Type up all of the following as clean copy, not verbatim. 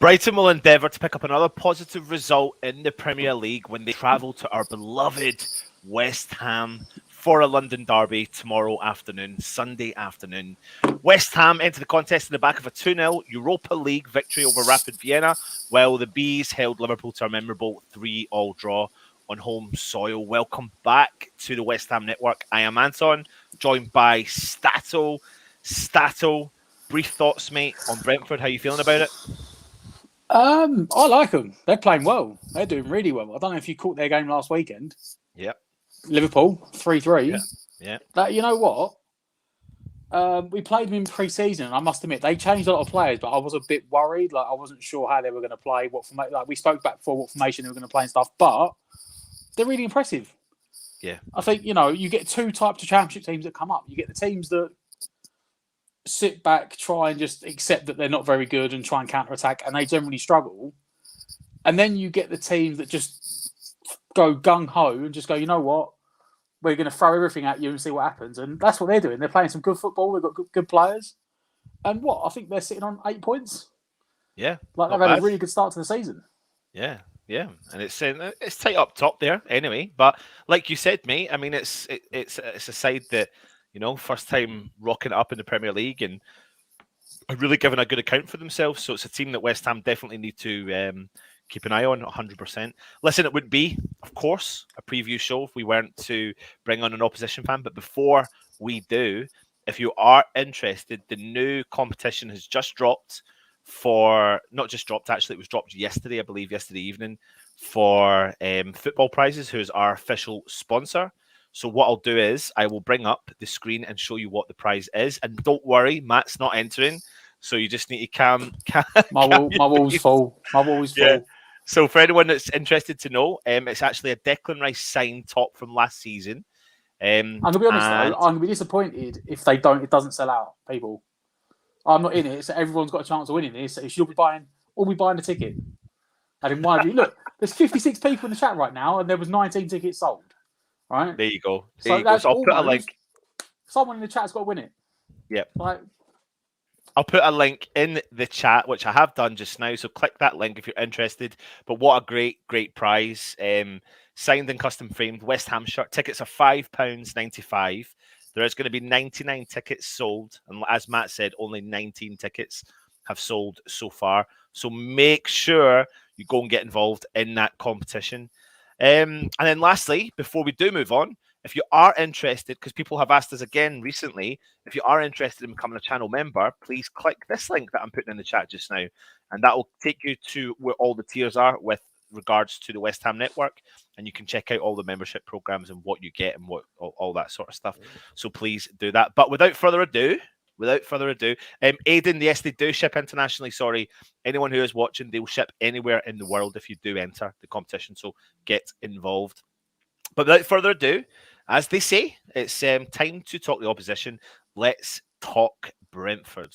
Brighton will endeavour to pick up another positive result in the Premier League when they travel to our beloved West Ham for a London derby tomorrow afternoon, Sunday afternoon. West Ham enter the contest in the back of a 2-0 Europa League victory over Rapid Vienna, while the Bees held Liverpool to a memorable 3-3 draw on home soil. Welcome back to the West Ham Network. I am Anton, joined by Stato. Stato, brief thoughts, mate, on Brentford. How are you feeling about it? I like them. They're playing well. They're doing really well. I don't know if you caught their game last weekend. Yep. Liverpool, 3-3. Yeah. That, you know what? We played them in pre-season. I must admit, they changed a lot of players, but I was a bit worried. Like, I wasn't sure how they were going to play. We spoke back before what formation they were going to play and stuff, but they're really impressive. Yeah. I think, you get two types of championship teams that come up. You get the teams that sit back, try and just accept that they're not very good and try and counter-attack, and they generally struggle. And then you get the teams that just go gung-ho and just go, you know what? We're going to throw everything at you and see what happens. And that's what they're doing. They're playing some good football. They've got good players. And I think they're sitting on 8 points. Yeah. Like, they've had a really good start to the season. Yeah. Yeah, and it's tight up top there anyway. But like you said, mate, I mean, it's a side that, first time rocking it up in the Premier League and are really giving a good account for themselves. So it's a team that West Ham definitely need to keep an eye on 100%. Listen, it would be, of course, a preview show if we weren't to bring on an opposition fan. But before we do, if you are interested, the new competition has just dropped not just dropped, actually, it was dropped yesterday, I believe, yesterday evening, for Football Prizes, who's our official sponsor. So what I'll do is I will bring up the screen and show you what the prize is. And don't worry, Matt's not entering. So you just need to calm my wall's full. My wall's full. Yeah. So for anyone that's interested to know, it's actually a Declan Rice signed top from last season. I'm going to be honest, though, I'm going to be disappointed if it doesn't sell out, people. I'm not in it, so everyone's got a chance of winning this. So you'll be buying the ticket. And in my view, look, there's 56 people in the chat right now, and there was 19 tickets sold. Right? There you go. So I'll put a link. Someone in the chat's got to win it. Yep. Like, I'll put a link in the chat, which I have done just now. So click that link if you're interested. But what a great prize. Signed and custom framed West Ham shirt. Tickets are £5.95. There is going to be 99 tickets sold. And as Matt said, only 19 tickets have sold so far. So make sure you go and get involved in that competition. And then lastly, before we do move on, if you are interested, because people have asked us again recently, if you are interested in becoming a channel member, please click this link that I'm putting in the chat just now. And that will take you to where all the tiers are with regards to the West Ham Network. And you can check out all the membership programs and what you get and all that sort of stuff. So please do that. But without further ado, Aiden, yes, they do ship internationally. Sorry, anyone who is watching, they will ship anywhere in the world if you do enter the competition. So get involved. But without further ado, as they say, it's time to talk the opposition. Let's talk Brentford.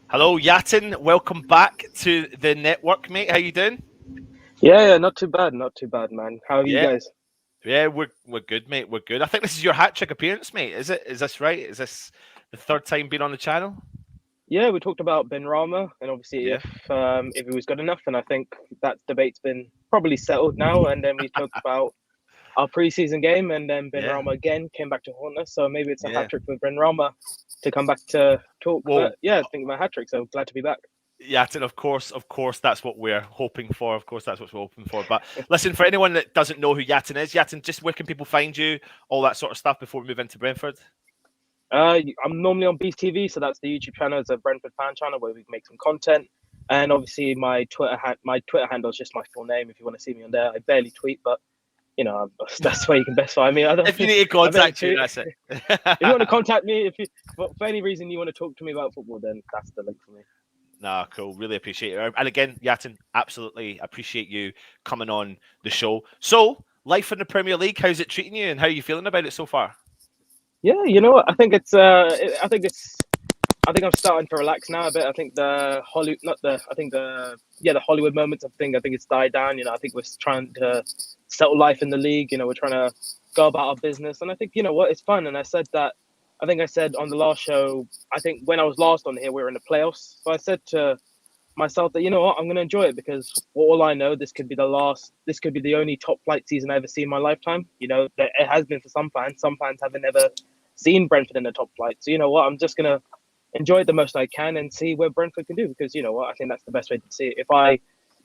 Hello, Yatin. Welcome back to the network, mate. How you doing? Yeah, not too bad, man. How are you guys? Yeah, we're good, mate. We're good. I think this is your hat trick appearance, mate. Is it? Is this right? Is this the third time being on the channel? Yeah, we talked about Ben Rama, and obviously if he was good enough, and I think that debate's been probably settled now. And then we talked about our preseason game, and then Ben Rama again came back to haunt us. So maybe it's a hat trick with Ben Rama to come back to talk. Well, but yeah, I think my hat trick. So glad to be back. Yatin, of course, that's what we're hoping for. Of course, that's what we're hoping for. But listen, for anyone that doesn't know who Yatin is, Yatin, just where can people find you? All that sort of stuff before we move into Brentford. I'm normally on BTV, so that's the YouTube channel. It's a Brentford fan channel where we make some content. And obviously, my Twitter handle is just my full name. If you want to see me on there, I barely tweet, but that's where you can best find me. If you need to contact you, that's it. If you want to contact me, for any reason you want to talk to me about football, then that's the link for me. Nah, cool. Really appreciate it. And again, Yatin, absolutely appreciate you coming on the show. So, life in the Premier League, how's it treating you and how are you feeling about it so far? Yeah, you know what? I think it's I think I'm starting to relax now a bit. I think the Hollywood, not the, I think the Hollywood moments. I think it's died down. You know, I think we're trying to settle life in the league. You know, we're trying to go about our business, and I think you know what, it's fun. And I said that. I think I said on the last show. I think when I was last on here, we were in the playoffs. So I said to myself that you know what, I'm going to enjoy it because for all I know, this could be the last. This could be the only top flight season I ever see in my lifetime. You know, that it has been for some fans. Some fans haven't ever seen Brentford in the top flight. So you know what, I'm just gonna enjoy it the most I can and see where Brentford can do because you know what, I think that's the best way to see it. If I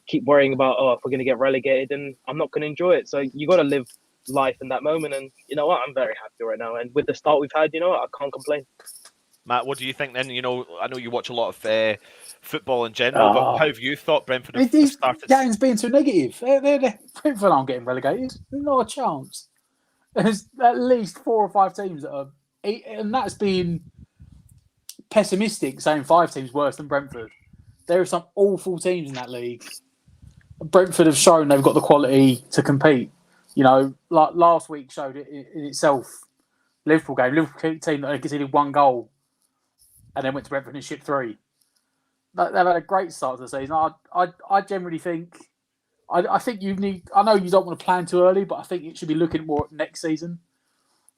keep worrying about if we're going to get relegated, then I'm not going to enjoy it. So you got to live life in that moment, and you know what, I'm very happy right now. And with the start we've had, you know what, I can't complain. Matt, what do you think then? You know, I know you watch a lot of football in general, but how have you thought Brentford have started? Game's being too negative. Brentford aren't getting relegated. Not a chance. There's at least 4 or 5 teams that are, and that's being pessimistic, saying 5 teams worse than Brentford. There are some awful teams in that league. Brentford have shown they've got the quality to compete. You know, like last week showed it in itself. Liverpool team that conceded 1 goal and then went to Brentford and shipped 3. They've had a great start to the season. I generally think, I think you need. I know you don't want to plan too early, but I think you should be looking more at next season.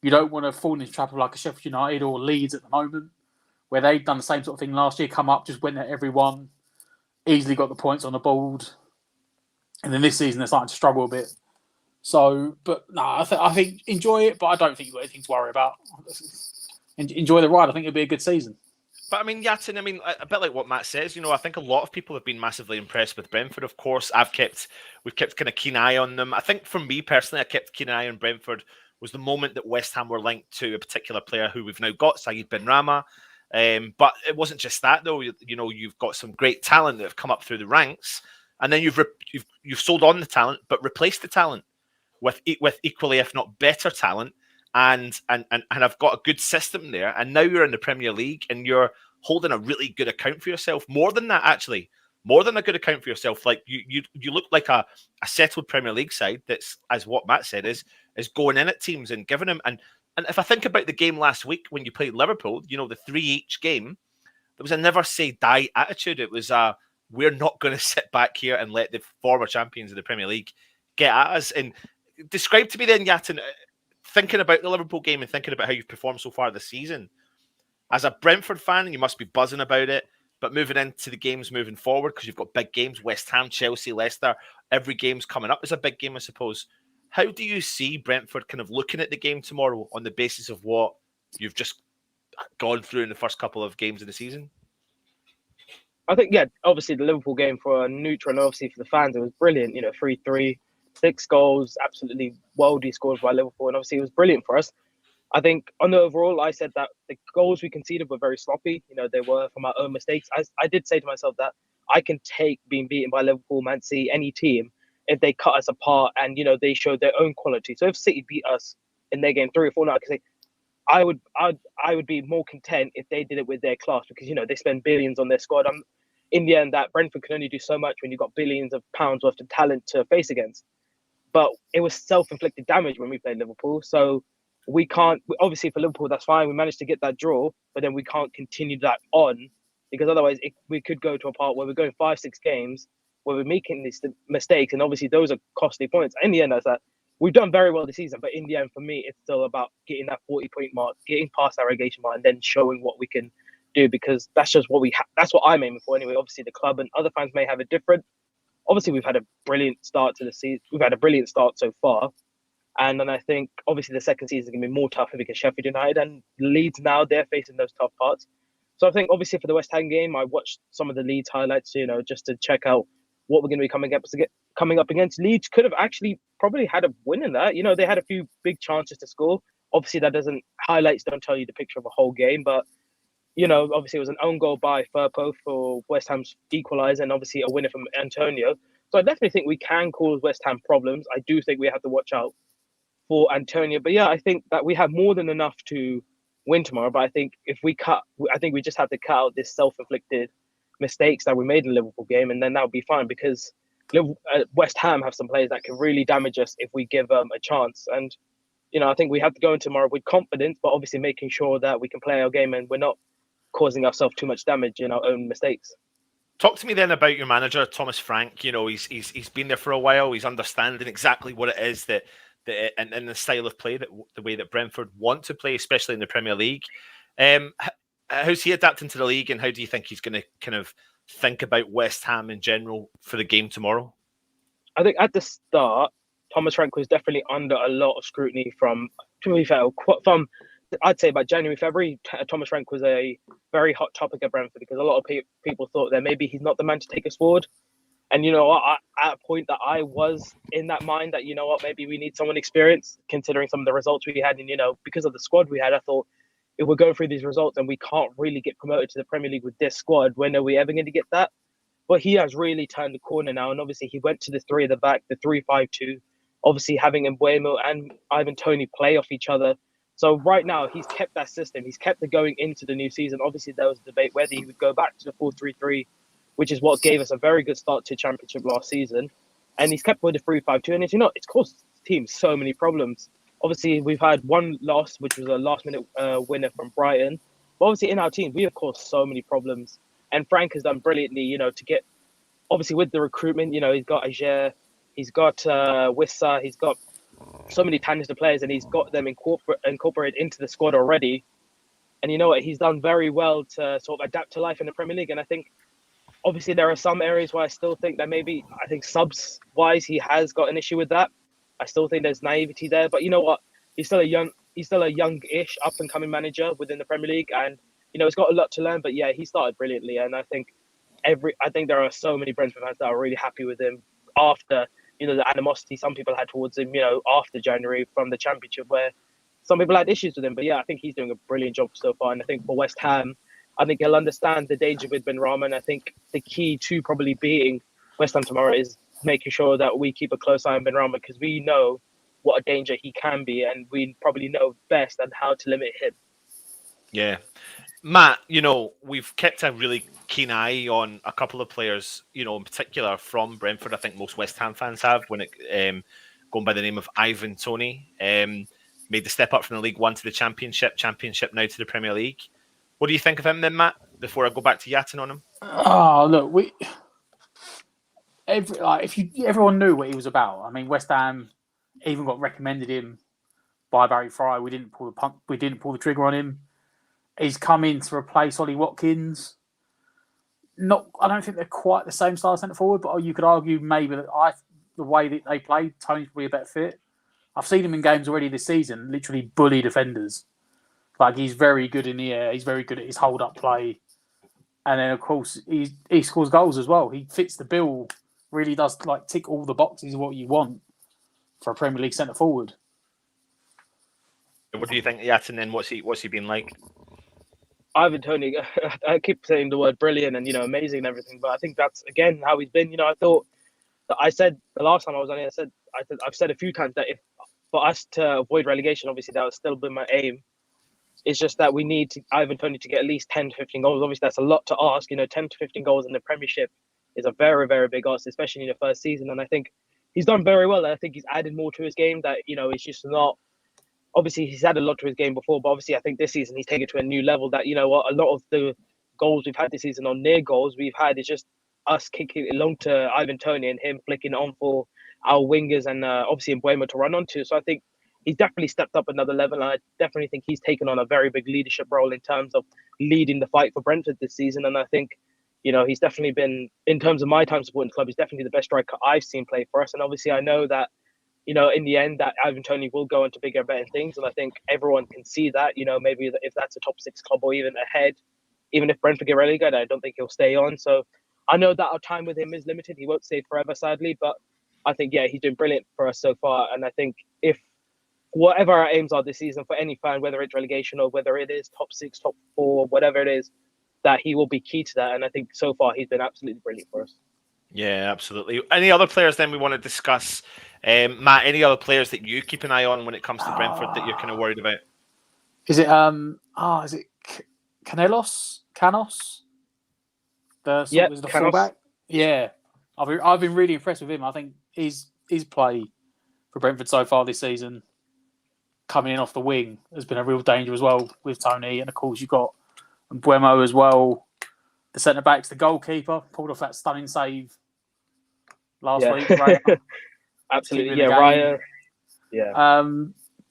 You don't want to fall in the trap of like a Sheffield United or Leeds at the moment, where they've done the same sort of thing last year. Come up, just went at everyone, easily got the points on the board, and then this season they're starting to struggle a bit. So, but no, I think enjoy it, but I don't think you've got anything to worry about. Enjoy the ride. I think it'll be a good season. But I mean, Yatin, I mean, a bit like what Matt says, you know, I think a lot of people have been massively impressed with Brentford. Of course, we've kept kind of keen eye on them. I think for me personally, I kept keen eye on Brentford was the moment that West Ham were linked to a particular player who we've now got, Saeed Benrahma. But it wasn't just that though. You know, you've got some great talent that have come up through the ranks, and then you've sold on the talent, but replaced the talent with equally, if not better, talent. And I've got a good system there. And now you're in the Premier League and you're holding a really good account for yourself. More than that, actually, more than a good account for yourself. Like you look like a settled Premier League side that's, as what Matt said, is going in at teams and giving them. And if I think about the game last week when you played Liverpool, you know, the 3-each game, there was a never say die attitude. It was we're not going to sit back here and let the former champions of the Premier League get at us. And describe to me then, Yatin, thinking about the Liverpool game and thinking about how you've performed so far this season. As a Brentford fan, you must be buzzing about it. But moving into the games moving forward, because you've got big games, West Ham, Chelsea, Leicester, every game's coming up as a big game, I suppose. How do you see Brentford kind of looking at the game tomorrow on the basis of what you've just gone through in the first couple of games of the season? I think, yeah, obviously the Liverpool game for a neutral and obviously for the fans, it was brilliant. You know, 3-3, 6 goals, absolutely worldy scores by Liverpool. And obviously it was brilliant for us. I think on the overall, I said that the goals we conceded were very sloppy. You know, they were from our own mistakes. I did say to myself that I can take being beaten by Liverpool, Man City, any team, if they cut us apart and, you know, they showed their own quality. So if City beat us in their game 3 or 4 now, I could say I would be more content if they did it with their class because, you know, they spend billions on their squad. In the end, that Brentford can only do so much when you've got billions of pounds worth of talent to face against. But it was self-inflicted damage when we played Liverpool. So we can't, obviously for Liverpool, that's fine. We managed to get that draw, but then we can't continue that on because otherwise we could go to a part where we're going 5-6 games where we're making these mistakes. And obviously those are costly points. In the end, that's that. We've done very well this season, but in the end, for me, it's still about getting that 40-point mark, getting past that relegation mark, and then showing what we can do because that's just what that's what I'm aiming for anyway. Obviously, the club and other fans may have a different. Obviously, we've had a brilliant start to the season. We've had a brilliant start so far. And then I think, obviously, the second season is going to be more tougher because Sheffield United and Leeds now, they're facing those tough parts. So I think, obviously, for the West Ham game, I watched some of the Leeds highlights, you know, just to check out what we're going to be coming up against. Leeds could have actually probably had a win in that. You know, they had a few big chances to score. Obviously, highlights don't tell you the picture of a whole game, but, you know, obviously, it was an own goal by Firpo for West Ham's equaliser and obviously a winner from Antonio. So I definitely think we can cause West Ham problems. I do think we have to watch out for Antonio. But yeah, I think that we have more than enough to win tomorrow. But I think I think we just have to cut out this self-inflicted mistakes that we made in the Liverpool game, and then that would be fine because West Ham have some players that can really damage us if we give them a chance. And I think we have to go in tomorrow with confidence, but obviously making sure that we can play our game and we're not causing ourselves too much damage in our own mistakes. Talk to me then about your manager, Thomas Frank. He's been there for a while. He's understanding exactly what it is that and the style of play, that the way that Brentford want to play, especially in the Premier League. How's he adapting to the league, and how do you think he's going to kind of think about West Ham in general for the game tomorrow? I think at the start, Thomas Frank was definitely under a lot of scrutiny from I'd say about January, February. Thomas Frank was a very hot topic at Brentford because a lot of people thought that maybe he's not the man to take us forward. And at a point that I was in that mind that maybe we need someone experienced, considering some of the results we had, and because of the squad we had, I thought if we're going through these results and we can't really get promoted to the Premier League with this squad, when are we ever going to get that? But he has really turned the corner now, and obviously he went to the three at the back, the 3-5-2. Obviously having Mbeumo and Ivan Toney play off each other. So right now he's kept that system. He's kept it going into the new season. Obviously there was a debate whether he would go back to the 4-3-3, which is what gave us a very good start to Championship last season. And he's kept with the 3-5-2, and it's caused the team so many problems. Obviously we've had one loss, which was a last-minute winner from Brighton. But obviously in our team we have caused so many problems. And Frank has done brilliantly, to get, obviously with the recruitment, he's got Ajer, he's got Wissa, he's got so many talented players, and he's got them incorporated into the squad already. And you know what? He's done very well to sort of adapt to life in the Premier League. And I think, obviously, there are some areas where I still think that maybe, I think subs-wise, he has got an issue with that. I still think there's naivety there. But you know what? He's still a youngish, up-and-coming manager within the Premier League. And, he's got a lot to learn. But yeah, he started brilliantly. And I think there are so many Brentford fans that are really happy with him after, the animosity some people had towards him, after January from the Championship, where some people had issues with him. But yeah, I think he's doing a brilliant job so far. And I think for West Ham, I think he'll understand the danger with Benrahma. And I think the key to probably beating West Ham tomorrow is making sure that we keep a close eye on Benrahma, because we know what a danger he can be, and we probably know best and how to limit him. Yeah. Matt, we've kept a really keen eye on a couple of players, in particular from Brentford. I think most West Ham fans have, when it going by the name of Ivan Toney, made the step up from the League One to the Championship now to the Premier League. What do you think of him then, Matt, before I go back to yatting on him? Oh, look, everyone knew what he was about. I mean, West Ham even got recommended him by Barry Fry. We didn't pull the trigger on him. He's come in to replace Ollie Watkins. I don't think they're quite the same style centre forward, but you could argue maybe that the way that they play, Tony's probably a better fit. I've seen him in games already this season, literally bully defenders. Like, he's very good in the air. He's very good at his hold-up play. And then, of course, he scores goals as well. He fits the bill, really does tick all the boxes of what you want for a Premier League centre forward. What do you think, Yatin, then? What's he been like? Ivan Toney, I keep saying the word brilliant and, amazing and everything, but I think that's, again, how he's been. I said the last time I was on here, I've said a few times that if for us to avoid relegation, obviously that would still be my aim. It's just that we need Ivan Toney to get at least 10 to 15 goals. Obviously, that's a lot to ask. 10 to 15 goals in the Premiership is a very, very big ask, especially in the first season. And I think he's done very well. I think he's added more to his game that, it's just not... Obviously, he's had a lot to his game before, but obviously I think this season he's taken it to a new level that, a lot of the goals we've had this season, or near goals we've had, is just us kicking it along to Ivan Toney and him flicking on for our wingers and obviously Mbeumo to run onto. So I think he's definitely stepped up another level, and I definitely think he's taken on a very big leadership role in terms of leading the fight for Brentford this season. And I think, he's definitely been, in terms of my time supporting the club, he's definitely the best striker I've seen play for us. And obviously I know that, in the end, that Ivan Toney will go into bigger, better things. And I think everyone can see that, maybe if that's a top 6 club or even ahead, even if Brentford get relegated, I don't think he'll stay on. So I know that our time with him is limited. He won't stay forever, sadly. But I think, yeah, he's doing brilliant for us so far. And I think if whatever our aims are this season for any fan, whether it's relegation or whether it is top 6, top 4, whatever it is, that he will be key to that. And I think so far he's been absolutely brilliant for us. Yeah, absolutely. Any other players then we want to discuss? Matt, any other players that you keep an eye on when it comes to Brentford that you're kind of worried about? Is it Canos? The fullback? Yeah. I've been really impressed with him. I think his play for Brentford so far this season coming in off the wing has been a real danger as well with Tony. And of course, you've got Mbeumo as well. The centre backs, the goalkeeper pulled off that stunning save last week. Raya, absolutely, yeah, Raya. Yeah.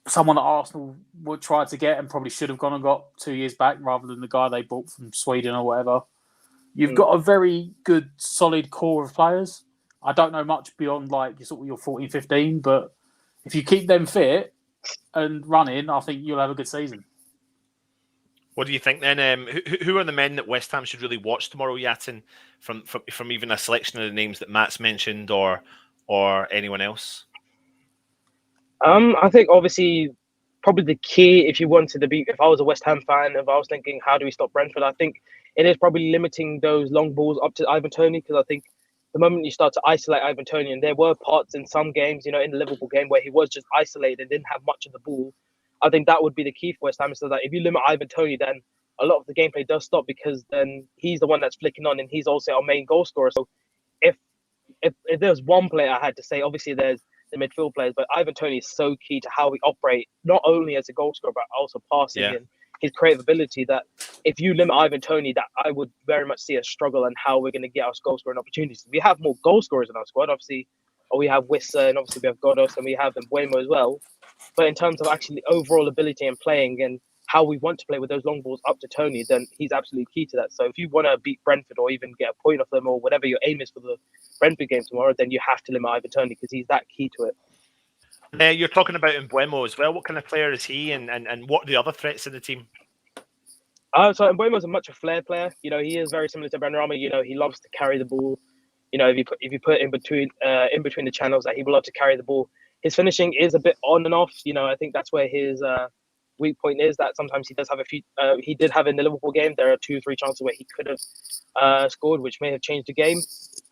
Someone that Arsenal would try to get and probably should have gone and got 2 years back rather than the guy they bought from Sweden or whatever. You've got a very good, solid core of players. I don't know much beyond like your 14, 15, but if you keep them fit and running, I think you'll have a good season. What do you think then? Who are the men that West Ham should really watch tomorrow, Yatin, from even a selection of the names that Matt's mentioned or anyone else? I think obviously probably the key if you wanted to be, if I was a West Ham fan, if I was thinking how do we stop Brentford, I think it is probably limiting those long balls up to Ivan Toney, because I think the moment you start to isolate Ivan Toney, and there were parts in some games, in the Liverpool game where he was just isolated and didn't have much of the ball, I think that would be the key for West Ham. So that if you limit Ivan Toney, then a lot of the gameplay does stop, because then he's the one that's flicking on and he's also our main goal scorer. So if there's one player I had to say, obviously there's the midfield players, but Ivan Toney is so key to how we operate, not only as a goal scorer, but also passing and his creative ability, that if you limit Ivan Toney, that I would very much see a struggle in how we're going to get our goal scoring opportunities. We have more goal scorers in our squad, obviously, or we have Wissa, and obviously we have Godos, and we have Mbeumo as well. But in terms of actually overall ability and playing and how we want to play with those long balls up to Toney, then he's absolutely key to that. So if you want to beat Brentford or even get a point off them or whatever your aim is for the Brentford game tomorrow, then you have to limit Ivan Toney, because he's that key to it. You're talking about Mbeumo as well. What kind of player is he, and what are the other threats in the team? So Mbeumo is a much a flair player. He is very similar to Benrahma. He loves to carry the ball. If you put in between the channels, that he will love to carry the ball. His finishing is a bit on and off. I think that's where his weak point is, that sometimes he does have a few. He did have in the Liverpool game. There are 2-3 chances where he could have scored, which may have changed the game.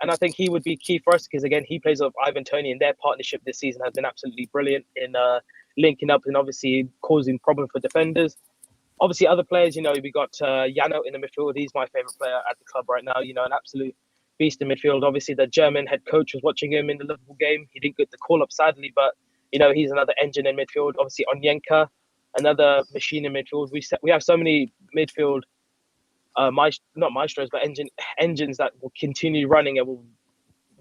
And I think he would be key for us, because again, he plays with Ivan Toney, and their partnership this season has been absolutely brilliant in linking up and obviously causing problems for defenders. Obviously, other players, we got Yano in the midfield. He's my favourite player at the club right now. An absolute beast in midfield. Obviously, the German head coach was watching him in the Liverpool game. He didn't get the call up, sadly, but he's another engine in midfield. Obviously, Onyenka, another machine in midfield. We have so many midfield, not maestros, but engines that will continue running and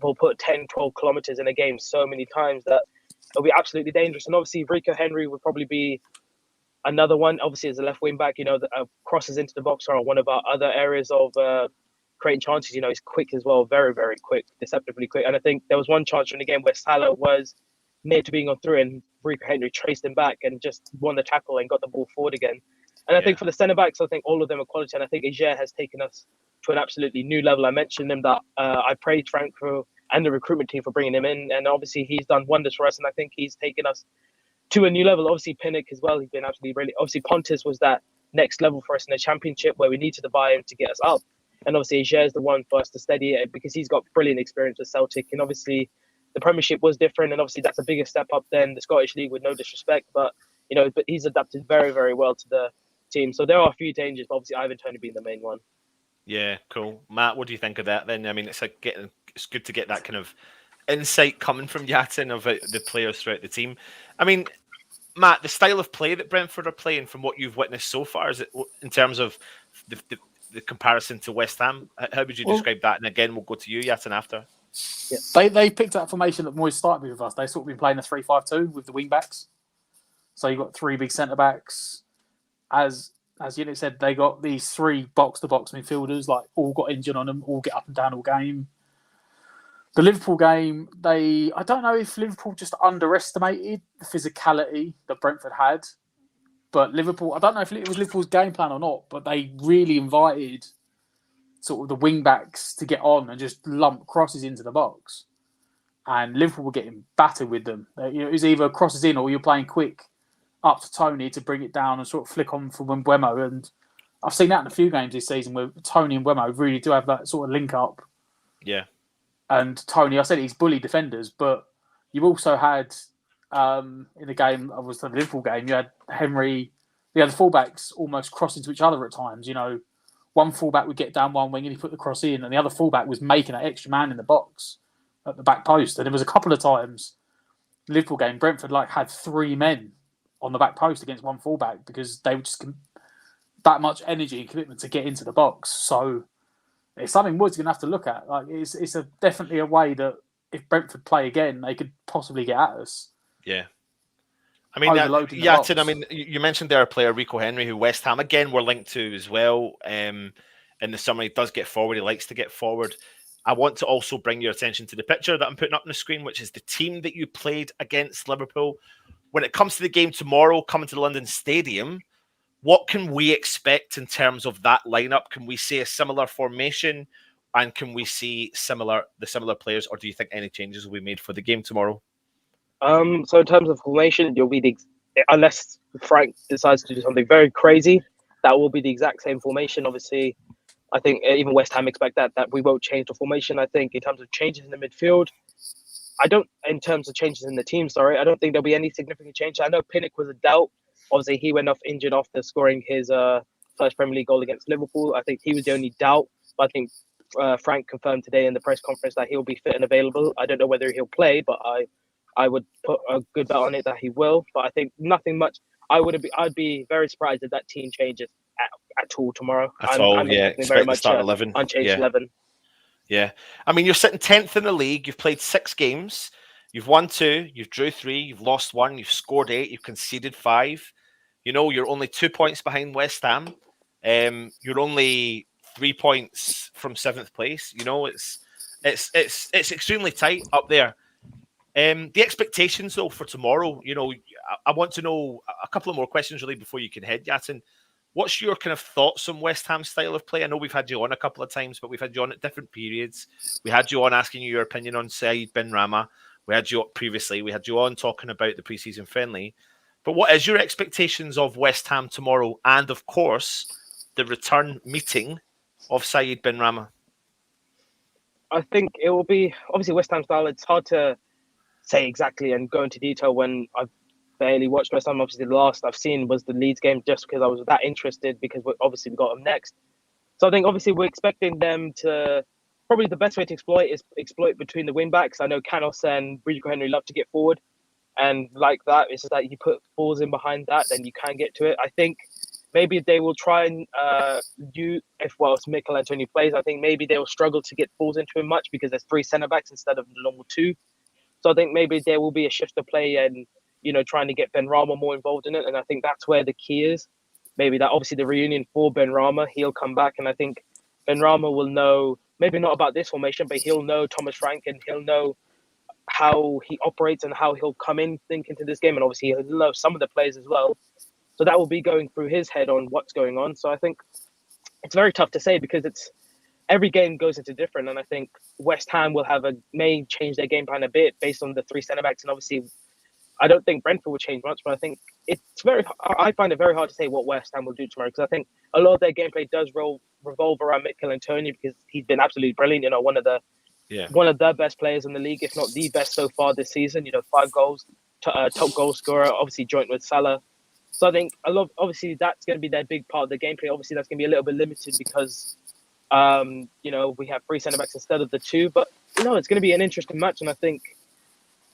will put 10, 12 kilometers in a game so many times that it'll be absolutely dangerous. And obviously, Rico Henry would probably be another one. Obviously, as a left wing back, that crosses into the box are one of our other areas of creating chances. He's quick as well, very, very quick, deceptively quick. And I think there was one chance in the game where Salah was near to being on through, and Rico Henry traced him back and just won the tackle and got the ball forward again. And I think for the centre backs, I think all of them are quality, and I think Ajer has taken us to an absolutely new level. I mentioned him that I praised Frank and the recruitment team for bringing him in, and obviously he's done wonders for us, and I think he's taken us to a new level. Obviously Pinnock as well, he's been absolutely brilliant. Obviously Pontus was that next level for us in the Championship where we needed to buy him to get us up, and obviously Ajer is the one for us to steady it, because he's got brilliant experience with Celtic, and obviously the Premiership was different, and obviously that's a bigger step up than the Scottish League, with no disrespect, but but he's adapted very, very well to the team. So there are a few dangers, but obviously Ivan Toney being the main one. Yeah, cool. Matt, what do you think of that then? I mean, it's good to get that kind of insight coming from Yatin of the players throughout the team. I mean, Matt, the style of play that Brentford are playing, from what you've witnessed so far, is it in terms of the comparison to West Ham? How would you describe that? And again, we'll go to you, Yatin, after. Yeah. They picked that formation that Moyes started with us. They sort of been playing a 3-5-2 with the wing backs. So you've got 3 big centre backs. As Unit said, they got these 3 box-to-box midfielders, like all got injured on them, all get up and down all game. The Liverpool game, I don't know if Liverpool just underestimated the physicality that Brentford had, but Liverpool, I don't know if it was Liverpool's game plan or not, but they really invited sort of the wing backs to get on and just lump crosses into the box. And Liverpool were getting battered with them. It was either crosses in or you're playing quick up to Toney to bring it down and sort of flick on for Mbeumo. And I've seen that in a few games this season where Toney and Mbeumo really do have that sort of link up. Yeah. And Toney, I said he's bullied defenders, but you've also had, in the game, I was the Liverpool game, you had Henry, the other fullbacks almost cross into each other at times. One fullback would get down one wing and he put the cross in, and the other fullback was making an extra man in the box at the back post. And there was a couple of times, Liverpool game, Brentford had 3 men on the back post against one fullback because they were just that much energy and commitment to get into the box. So it's something Moyes going to have to look at. Like it's definitely a way that if Brentford play again, they could possibly get at us. Yeah. I mean, Yatin, I mean, you mentioned there a player, Rico Henry, who West Ham, again, were linked to as well. In the summer, he does get forward. He likes to get forward. I want to also bring your attention to the picture that I'm putting up on the screen, which is the team that you played against Liverpool. When it comes to the game tomorrow, coming to the London Stadium, what can we expect in terms of that lineup? Can we see a similar formation? And can we see the similar players? Or do you think any changes will be made for the game tomorrow? So in terms of formation, you'll be unless Frank decides to do something very crazy, that will be the exact same formation. Obviously, I think even West Ham expect that we won't change the formation. I think in terms of changes in the midfield, in terms of changes in the team, I don't think there'll be any significant change. I know Pinnock was a doubt. Obviously, he went off injured after scoring his first Premier League goal against Liverpool. I think he was the only doubt. But I think Frank confirmed today in the press conference that he'll be fit and available. I don't know whether he'll play, but I would put a good bet on it that he will. But I think nothing much. I'd be very surprised if that team changes at all tomorrow. I'm very much start 11. Unchanged 11. Yeah. I mean, you're sitting 10th in the league. You've played 6 games. You've won 2. You've drew 3. You've lost 1. You've scored 8. You've conceded 5. You know, you're only 2 points behind West Ham. You're only 3 points from 7th place. You know, it's extremely tight up there. The expectations, though, for tomorrow, you know, I want to know a couple of more questions, really, before you can head, Yatin. What's your kind of thoughts on West Ham's style of play? I know we've had you on a couple of times, but we've had you on at different periods. We had you on asking you your opinion on Saïd Benrahma. We had you on previously. We had you on talking about the preseason friendly. But what is your expectations of West Ham tomorrow? And, of course, the return meeting of Saïd Benrahma? I think it will be, obviously, West Ham style. It's hard to say exactly and go into detail when I've barely watched West Ham. Obviously, the last I've seen was the Leeds game just because I was that interested because we got them next. So I think obviously we're expecting them to, probably the best way to exploit between the wing backs. I know Canos and Rico Henry love to get forward, and like that, it's just that you put balls in behind that, then you can get to it. I think maybe they will try and if Mikel Antonio plays, I think maybe they will struggle to get balls into him much because there's 3 centre backs instead of the normal 2. So I think maybe there will be a shift of play and, you know, trying to get Benrahma more involved in it. And I think that's where the key is. Maybe that obviously the reunion for Benrahma, he'll come back. And I think Benrahma will know, maybe not about this formation, but he'll know Thomas Frank and he'll know how he operates and how he'll come in, think into this game. And obviously he'll know some of the players as well. So that will be going through his head on what's going on. So I think it's very tough to say because every game goes into different. And I think West Ham may change their game plan a bit based on the 3 centre-backs. And obviously, I don't think Brentford will change much, but I think I find it very hard to say what West Ham will do tomorrow because I think a lot of their gameplay does revolve around Mikel Antonio because he's been absolutely brilliant. You know, one of the best players in the league, if not the best so far this season. You know, 5 goals, top goal scorer, obviously joint with Salah. So I think obviously that's going to be their big part of the gameplay. Obviously, that's going to be a little bit limited because you know, we have 3 centre-backs instead of the 2. But, you know, it's going to be an interesting match. And I think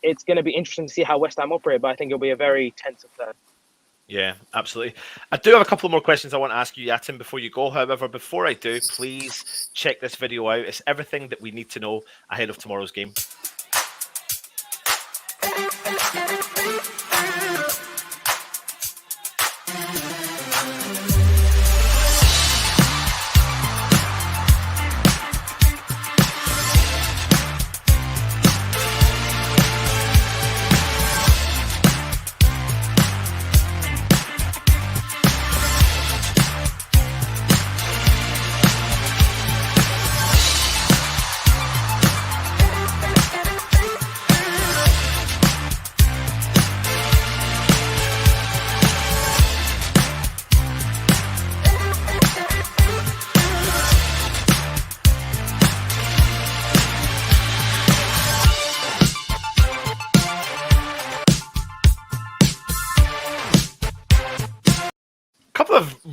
it's going to be interesting to see how West Ham operate. But I think it'll be a very tense affair. Yeah, absolutely. I do have a couple more questions I want to ask you, Yatin, before you go. However, before I do, please check this video out. It's everything that we need to know ahead of tomorrow's game.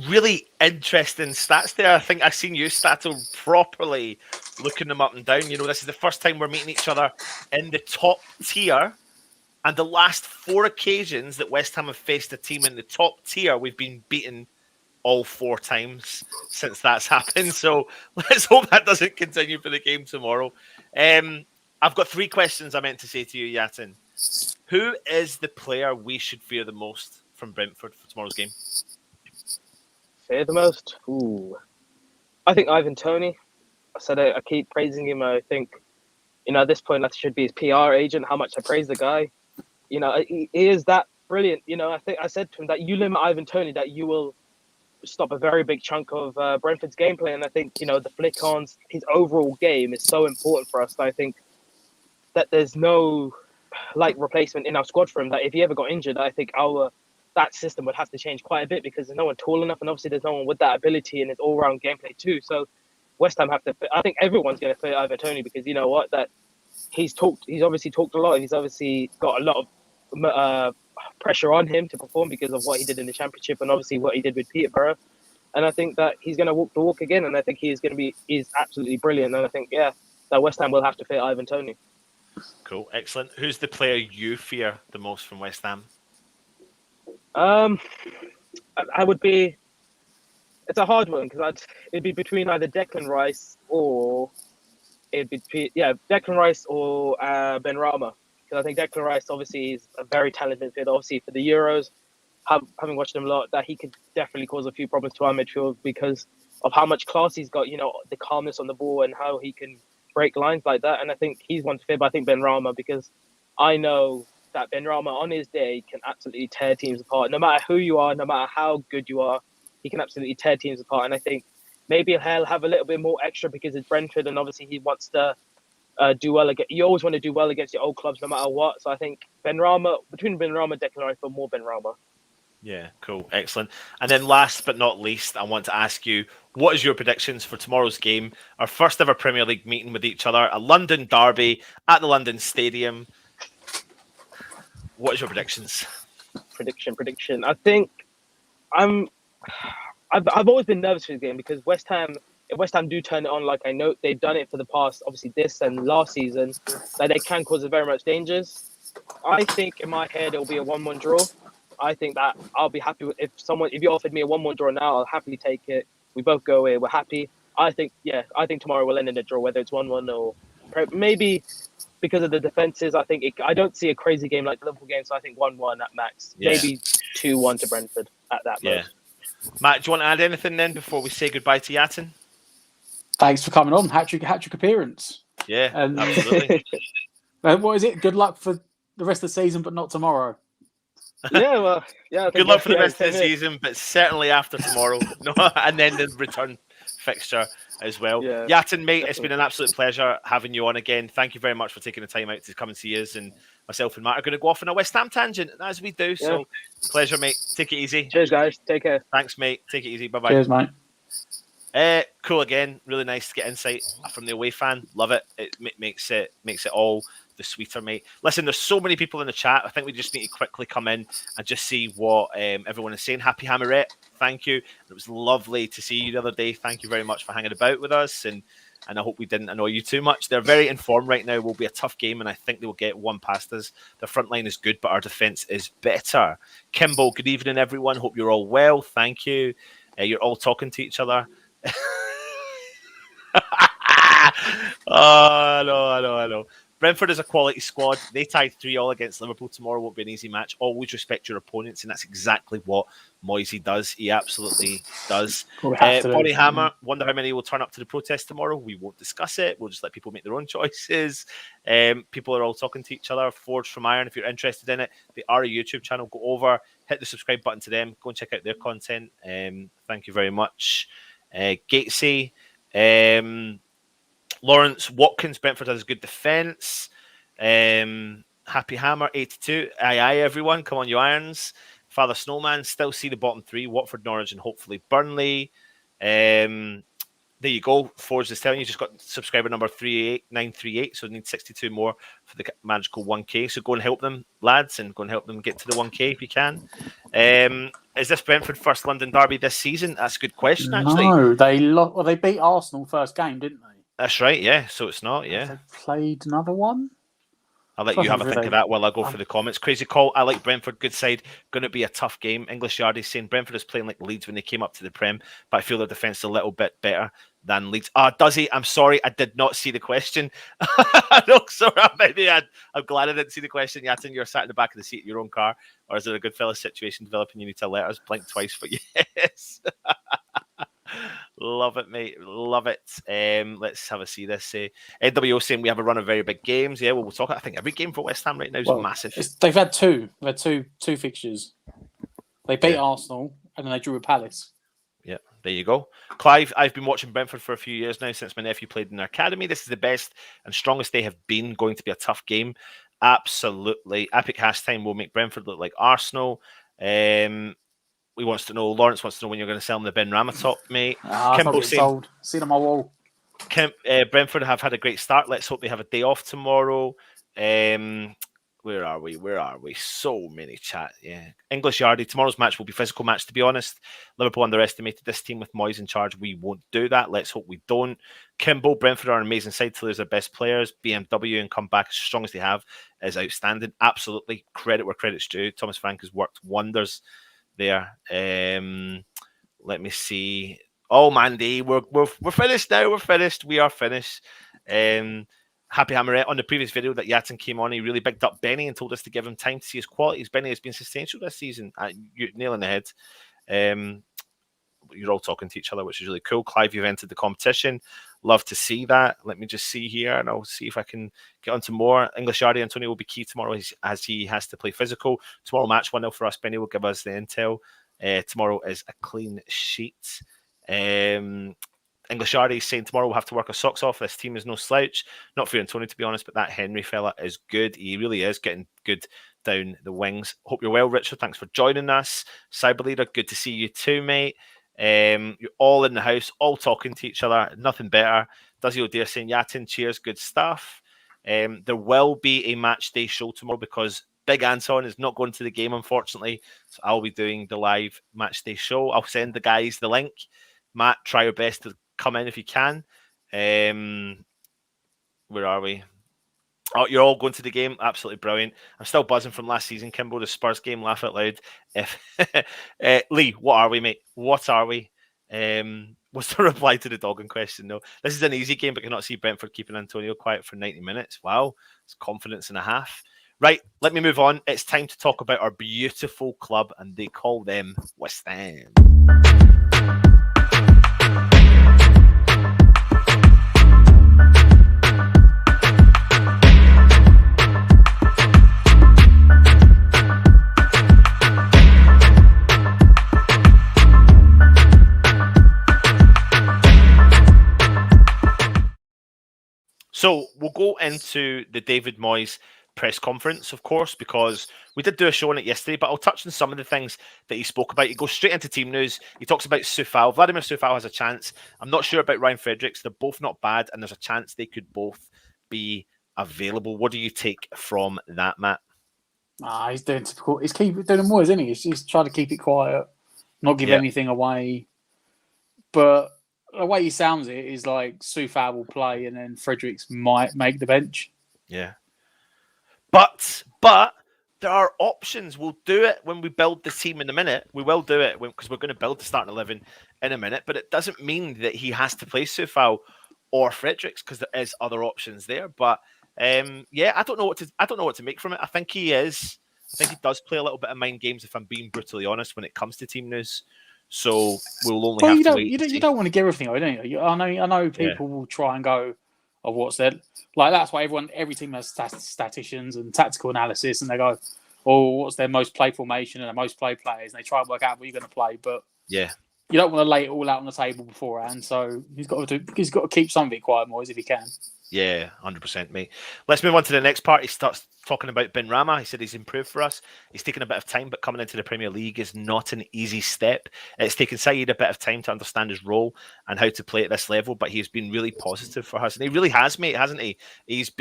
Really interesting stats there. I think I've seen you, Stato, properly looking them up and down. You know, this is the first time we're meeting each other in the top tier And the last 4 occasions that West Ham have faced a team in the top tier, we've been beaten all 4 times since that's happened. So let's hope that doesn't continue for the game tomorrow. I've got 3 questions I meant to say to you, Yatin. Who is the player we should fear the most from Brentford for tomorrow's game? Fear the most? Ooh. I think Ivan Toney. I keep praising him. I think, at this point, that should be his PR agent, how much I praise the guy. He is that brilliant. I think I said to him that you limit Ivan Toney, that you will stop a very big chunk of Brentford's gameplay. And I think, the flick-ons, his overall game is so important for us. I think that there's no replacement in our squad for him, that if he ever got injured, I think that system would have to change quite a bit, because there's no one tall enough, and obviously there's no one with that ability and his all-round gameplay too. So West Ham have to. I think everyone's going to fit Ivan Toney, because you know what, that he's obviously talked a lot. He's obviously got a lot of pressure on him to perform because of what he did in the Championship and obviously what he did with Peterborough. And I think that he's going to walk the walk again, and I think he's absolutely brilliant. And I think that West Ham will have to fit Ivan Toney. Cool, excellent. Who's the player you fear the most from West Ham? I would be. It's a hard one, because it'd be between either Declan Rice or Declan Rice or Benrahma. Because I think Declan Rice obviously is a very talented midfielder. Obviously for the Euros, having watched him a lot, that he could definitely cause a few problems to our midfield because of how much class he's got. The calmness on the ball and how he can break lines like that. And I think he's one to fear. But I think Benrahma, because I know that Benrahma on his day can absolutely tear teams apart. No matter who you are, no matter how good you are, he can absolutely tear teams apart. And I think maybe he'll have a little bit more extra because it's Brentford, and obviously he wants to do well against. You always want to do well against your old clubs, no matter what. So I think between Benrahma and Declan Rice, but more Benrahma. Yeah, cool, excellent. And then last but not least, I want to ask you, what is your predictions for tomorrow's game? Our first ever Premier League meeting with each other, a London derby at the London Stadium. What is your predictions? Prediction. I think I've always been nervous for this game, because if West Ham do turn it on, like I know they've done it for the past, obviously this and last season, that they can cause very much dangers. I think in my head it'll be a 1-1 draw. I think that I'll be happy with if you offered me a 1-1 draw now, I'll happily take it. We both go away, we're happy. I think tomorrow will end in a draw, whether it's 1-1 or maybe because of the defenses. I don't see a crazy game like the Liverpool game, so I think 1-1 at max. Yeah. Maybe 2-1 to Brentford at that most. Matt, do you want to add anything then before we say goodbye to Yatin? Thanks for coming on. Hat-trick appearance. Yeah, absolutely. What is it? Good luck for the rest of the season, but not tomorrow. Good luck for the rest of the season, but certainly after tomorrow. And then the return fixture as well. Yeah, Yatin, mate, definitely. It's been an absolute pleasure having you on again. Thank you very much for taking the time out to come and see us. And myself and Matt are going to go off on a West Ham tangent, as we do. So, pleasure, mate. Take it easy. Cheers, guys. Take care. Thanks, mate. Take it easy. Bye-bye. Cheers, mate. Cool again. Really nice to get insight from the away fan. Love it. It makes it all the sweeter, mate. Listen, there's so many people in the chat. I think we just need to quickly come in and just see what everyone is saying. Happy Hammerette, thank you. It was lovely to see you the other day. Thank you very much for hanging about with us, and I hope we didn't annoy you too much. They're very informed right now. It will be a tough game, and I think they will get one past us. The front line is good, but our defence is better. Kimbo, good evening, everyone. Hope you're all well. Thank you. You're all talking to each other. I know. Brentford is a quality squad. They tied 3-3 against Liverpool. Tomorrow won't be an easy match. Always respect your opponents, and that's exactly what Moyes does. He absolutely does. Bonnie Hammer, wonder how many will turn up to the protest tomorrow. We won't discuss it. We'll just let people make their own choices. People are all talking to each other. Forged from Iron, if you're interested in it, they are a YouTube channel. Go over, hit the subscribe button to them. Go and check out their content. Thank you very much. Gatesy. Lawrence Watkins, Brentford has a good defence. Happy Hammer 82. Aye, everyone. Come on, you Irons. Father Snowman, still see the bottom 3. Watford, Norwich, and hopefully Burnley. There you go. Forge is telling you, just got subscriber number 38938, so we need 62 more for the magical 1K. So go and help them, lads, and go and help them get to the 1K if you can. Is this Brentford first London derby this season? That's a good question, actually. No, they beat Arsenal first game, didn't they? That's right, yeah. So it's not, yeah. Have they played another one? I'll let you have a think of that while I go for the comments. Crazy call. I like Brentford. Good side. Going to be a tough game. English Yardy saying Brentford is playing like Leeds when they came up to the Prem, but I feel their defence is a little bit better than Leeds. Does he? I'm sorry. I did not see the question. No, sorry. I'm glad I didn't see the question. Yatin, you're sat in the back of the seat of your own car, or is there a good fella situation developing? You need to let us blink twice, but yes. Love it, mate. Love it. Let's have a see this. NWO saying we have a run of very big games. Yeah, well, we'll talk. I think every game for West Ham right now is massive. They've had two. They've had two fixtures. They beat Arsenal and then they drew with Palace. Yeah, there you go. Clive, I've been watching Brentford for a few years now since my nephew played in their academy. This is the best and strongest they have been. Going to be a tough game. Absolutely. Epic hashtag will make Brentford look like Arsenal. Lawrence wants to know when you're going to sell him the Ben Rama top, mate. Kimbo sold. See them on my wall. Brentford have had a great start. Let's hope they have a day off tomorrow. Where are we? So many chat. Yeah. English Yardy. Tomorrow's match will be a physical match, to be honest. Liverpool underestimated this team with Moyes in charge. We won't do that. Let's hope we don't. Kimbo, Brentford are an amazing side to lose their best players. BMW and come back as strong as they have is outstanding. Absolutely. Credit where credit's due. Thomas Frank has worked wonders there. Let me see. Oh, Mandy, we're finished now. We're finished. We are finished. Happy Hammerette on the previous video that Yatin came on. He really bigged up Benny and told us to give him time to see his qualities. Benny has been substantial this season. You're nailing the head. You're all talking to each other, which is really cool. Clive, you've entered the competition. Love to see that. Let me just see here, and I'll see if I can get onto more. English Yardy Antonio will be key tomorrow as he has to play physical. Tomorrow match 1-0 for us. Benny will give us the intel. Tomorrow is a clean sheet. English Yardy saying tomorrow we'll have to work our socks off. This team is no slouch. Not for Antonio, to be honest, but that Henry fella is good. He really is getting good down the wings. Hope you're well, Richard. Thanks for joining us. Cyber Leader, good to see you too, mate. You're all in the house, all talking to each other. Nothing better. Duzzy O'Dear saying, Yatin, cheers, good stuff. There will be a match day show tomorrow because Big Anton is not going to the game, unfortunately. So I'll be doing the live match day show. I'll send the guys the link. Matt, try your best to come in if you can. Where are we? Oh, you're all going to the game. Absolutely brilliant. I'm still buzzing from last season, Kimbo, the Spurs game. Laugh out loud. Lee, what are we, mate? What are we? What's the reply to the dogging question? No, this is an easy game, but cannot see Brentford keeping Antonio quiet for 90 minutes. Wow, it's confidence and a half. Right, let me move on. It's time to talk about our beautiful club, and they call them WESTHAM. So we'll go into the David Moyes press conference, of course, because we did do a show on it yesterday, but I'll touch on some of the things that he spoke about. He goes straight into team news. He talks about Soufal. Vladimir Soufal has a chance. I'm not sure about Ryan Fredericks. They're both not bad, and there's a chance they could both be available. What do you take from that, Matt? He's doing typical. He's doing Moyes, isn't he? He's trying to keep it quiet, not give anything away. But the way he sounds it is like Soufal will play and then Fredericks might make the bench. Yeah. But there are options. We'll do it when we build the team in a minute. We will do it because we're going to build the starting 11 in a minute. But it doesn't mean that he has to play Soufal or Fredericks because there is other options there. But I don't know what to make from it. I think he does play a little bit of mind games, if I'm being brutally honest, when it comes to team news. So we'll only have to wait. You don't want to give everything away, don't you? I know people will try and go, "Oh, what's that?" Like that's why every team has statisticians and tactical analysis, and they go, "Oh, what's their most played formation and their most played players?" And they try and work out what you're going to play. But you don't want to lay it all out on the table beforehand. So he's got to keep something quiet, Moyes, if he can. Yeah, 100%, mate. Let's move on to the next part. He starts talking about Ben Rama. He said he's improved for us. He's taken a bit of time, but coming into the Premier League is not an easy step. It's taken Saeed a bit of time to understand his role and how to play at this level, but he's been really positive for us. And he really has, mate, hasn't he? He is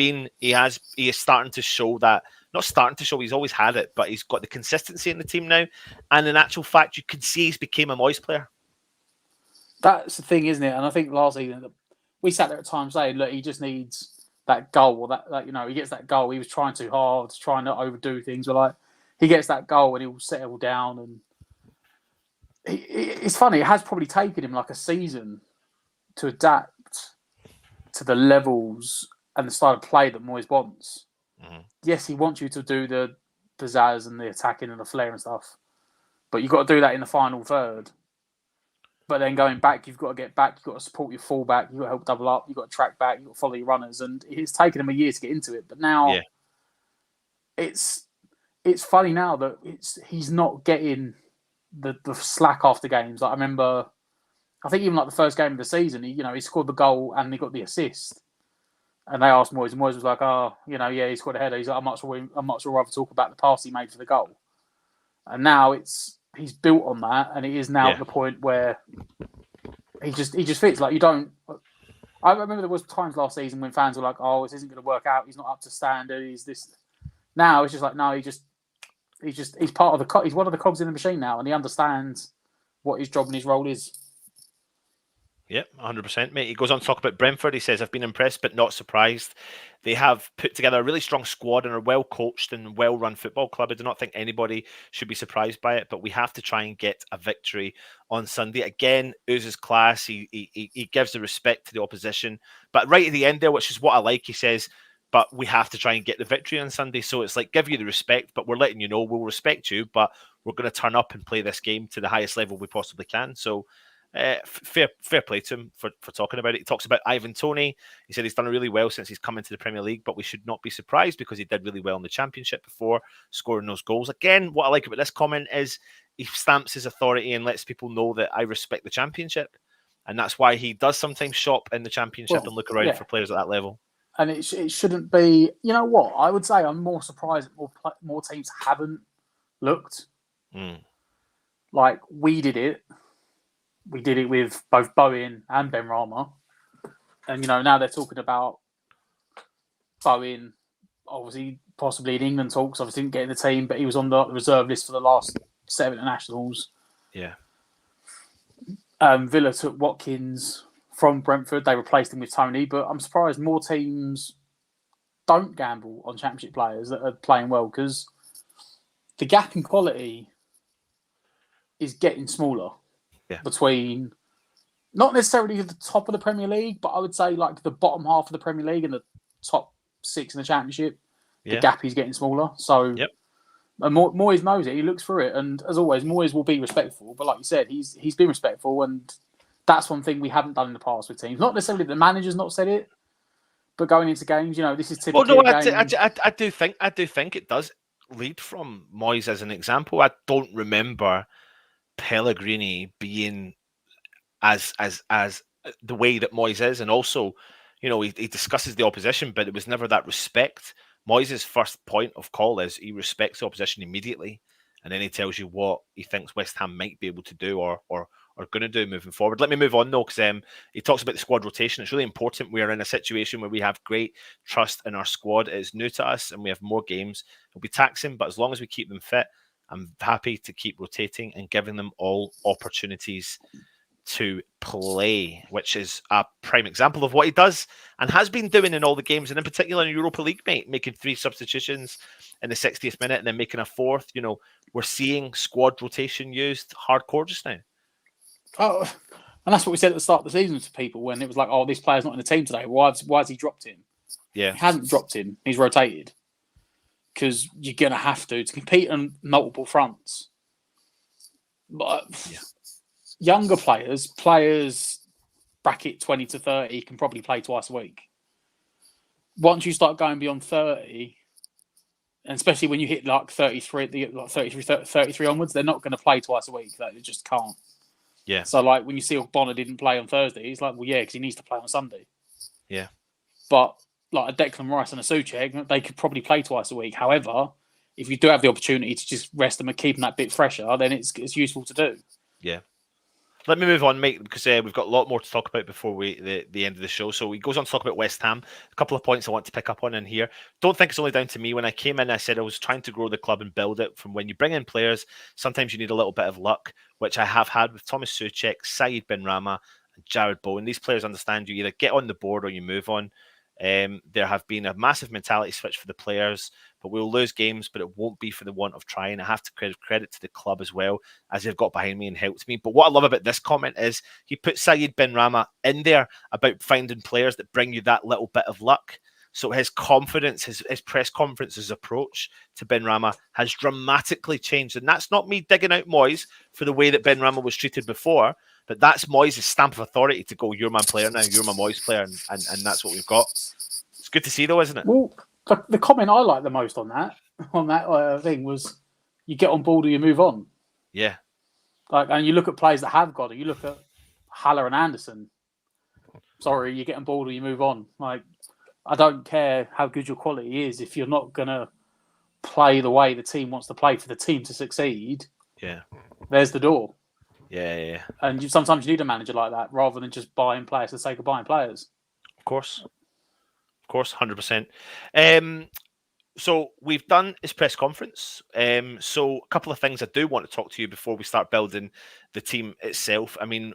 starting to show that, not starting to show, he's always had it, but he's got the consistency in the team now. And in actual fact, you can see he's became a Moyes player. That's the thing, isn't it? And I think last season, we sat there at times saying, look, he just needs that goal or that he gets that goal. He was trying too hard, trying to overdo things. But like he gets that goal and he'll settle down. And it's funny. It has probably taken him like a season to adapt to the levels and the style of play that Moyes wants. Mm-hmm. Yes, he wants you to do the pizzazz and the attacking and the flair and stuff, but you've got to do that in the final third. But then going back, you've got to get back. You've got to support your fullback. You've got to help double up. You've got to track back. You've got to follow your runners. And it's taken him a year to get into it. But now it's funny now that he's not getting the slack after games. Like I remember, I think even like the first game of the season, he scored the goal and he got the assist. And they asked Moyes, and Moyes was like, he scored a header. He's like, I much rather talk about the pass he made for the goal. And now he's built on that, and he is now at the point where he just fits. Like you don't. I remember there was times last season when fans were like, "Oh, this isn't going to work out. He's not up to standard. He's this." Now it's just like, no, he's part of the. He's one of the cogs in the machine now, and he understands what his job and his role is. Yep, 100%, mate. He goes on to talk about Brentford. He says, I've been impressed but not surprised. They have put together a really strong squad and are well-coached and well-run football club. I do not think anybody should be surprised by it, but we have to try and get a victory on Sunday. Again, oozes class. He gives the respect to the opposition. But right at the end there, which is what I like, he says, but we have to try and get the victory on Sunday. So it's like, give you the respect, but we're letting you know we'll respect you, but we're going to turn up and play this game to the highest level we possibly can. So fair play to him for talking about it. He talks about Ivan Toney. He said he's done really well since he's come into the Premier League, but we should not be surprised because he did really well in the Championship before scoring those goals. Again, what I like about this comment is he stamps his authority and lets people know that I respect the Championship, and that's why he does sometimes shop in the Championship and look around for players at that level. And it shouldn't be. You know what? I would say I'm more surprised that more teams haven't looked. Like we did it. We did it with both Bowen and Benrahma. And, now they're talking about Bowen, obviously, possibly in England talks. Obviously, didn't get in the team, but he was on the reserve list for the last 7 internationals. Yeah. Villa took Watkins from Brentford. They replaced him with Toney, but I'm surprised more teams don't gamble on Championship players that are playing well because the gap in quality is getting smaller. Yeah. Between not necessarily the top of the Premier League, but I would say like the bottom half of the Premier League and the top 6 in the Championship, the gap is getting smaller. So and Moyes knows it. He looks through it, and as always, Moyes will be respectful. But like you said, he's been respectful, and that's one thing we haven't done in the past with teams. Not necessarily the manager's not said it, but going into games, this is typically. Well, no, I do think it does lead from Moyes as an example. I don't remember Pellegrini being as the way that Moyes is, and also, he discusses the opposition, but it was never that respect. Moyes' first point of call is he respects the opposition immediately, and then he tells you what he thinks West Ham might be able to do or going to do moving forward. Let me move on though, because he talks about the squad rotation. It's really important. We are in a situation where we have great trust in our squad. It is new to us, and we have more games. It'll be taxing, but as long as we keep them fit, I'm happy to keep rotating and giving them all opportunities to play, which is a prime example of what he does and has been doing in all the games, and in particular in Europa League, mate, making 3 substitutions in the 60th minute and then making a 4th. We're seeing squad rotation used hardcore just now. Oh, and that's what we said at the start of the season to people when it was like, oh, this player's not in the team today. Why has he dropped him? Yeah. He hasn't dropped him. He's rotated. Because you're going to have to compete on multiple fronts. But younger players bracket 20 to 30 can probably play twice a week. Once you start going beyond 30, and especially when you hit like 33 onwards, they're not going to play twice a week. They just can't. Yeah. So like when you see Bonner didn't play on Thursday, he's like, well, yeah, because he needs to play on Sunday. Yeah. But like a Declan Rice and a Souček, they could probably play twice a week. However, if you do have the opportunity to just rest them and keep them that bit fresher, then it's useful to do. Yeah. Let me move on, mate, because we've got a lot more to talk about before the end of the show. So he goes on to talk about West Ham. A couple of points I want to pick up on in here. Don't think it's only down to me. When I came in, I said I was trying to grow the club and build it. From when you bring in players, sometimes you need a little bit of luck, which I have had with Thomas Souček, Said Benrahma, and Jared Bowen. These players understand you either get on the board or you move on. There have been a massive mentality switch for the players, but we'll lose games, but it won't be for the want of trying. I have to credit to the club as well, as they've got behind me and helped me. But what I love about this comment is he put Saeed Benrahma in there about finding players that bring you that little bit of luck. So his confidence, his press conference's approach to Benrahma has dramatically changed. And that's not me digging out Moyes for the way that Benrahma was treated before, but that's Moyes' stamp of authority to go, you're my player now, you're my Moyes player, and that's what we've got. It's good to see though, isn't it? Well, the comment I like the most on that thing was, you get on board or you move on. Yeah. And you look at players that have got it. You look at Haller and Anderson. Sorry, you get on board or you move on. I don't care how good your quality is if you're not gonna play the way the team wants to play for the team to succeed. Yeah. There's the door. Yeah. And sometimes you need a manager like that rather than just buying players for the sake of buying players. Of course, 100%. So we've done his press conference. So a couple of things I do want to talk to you before we start building the team itself. I mean,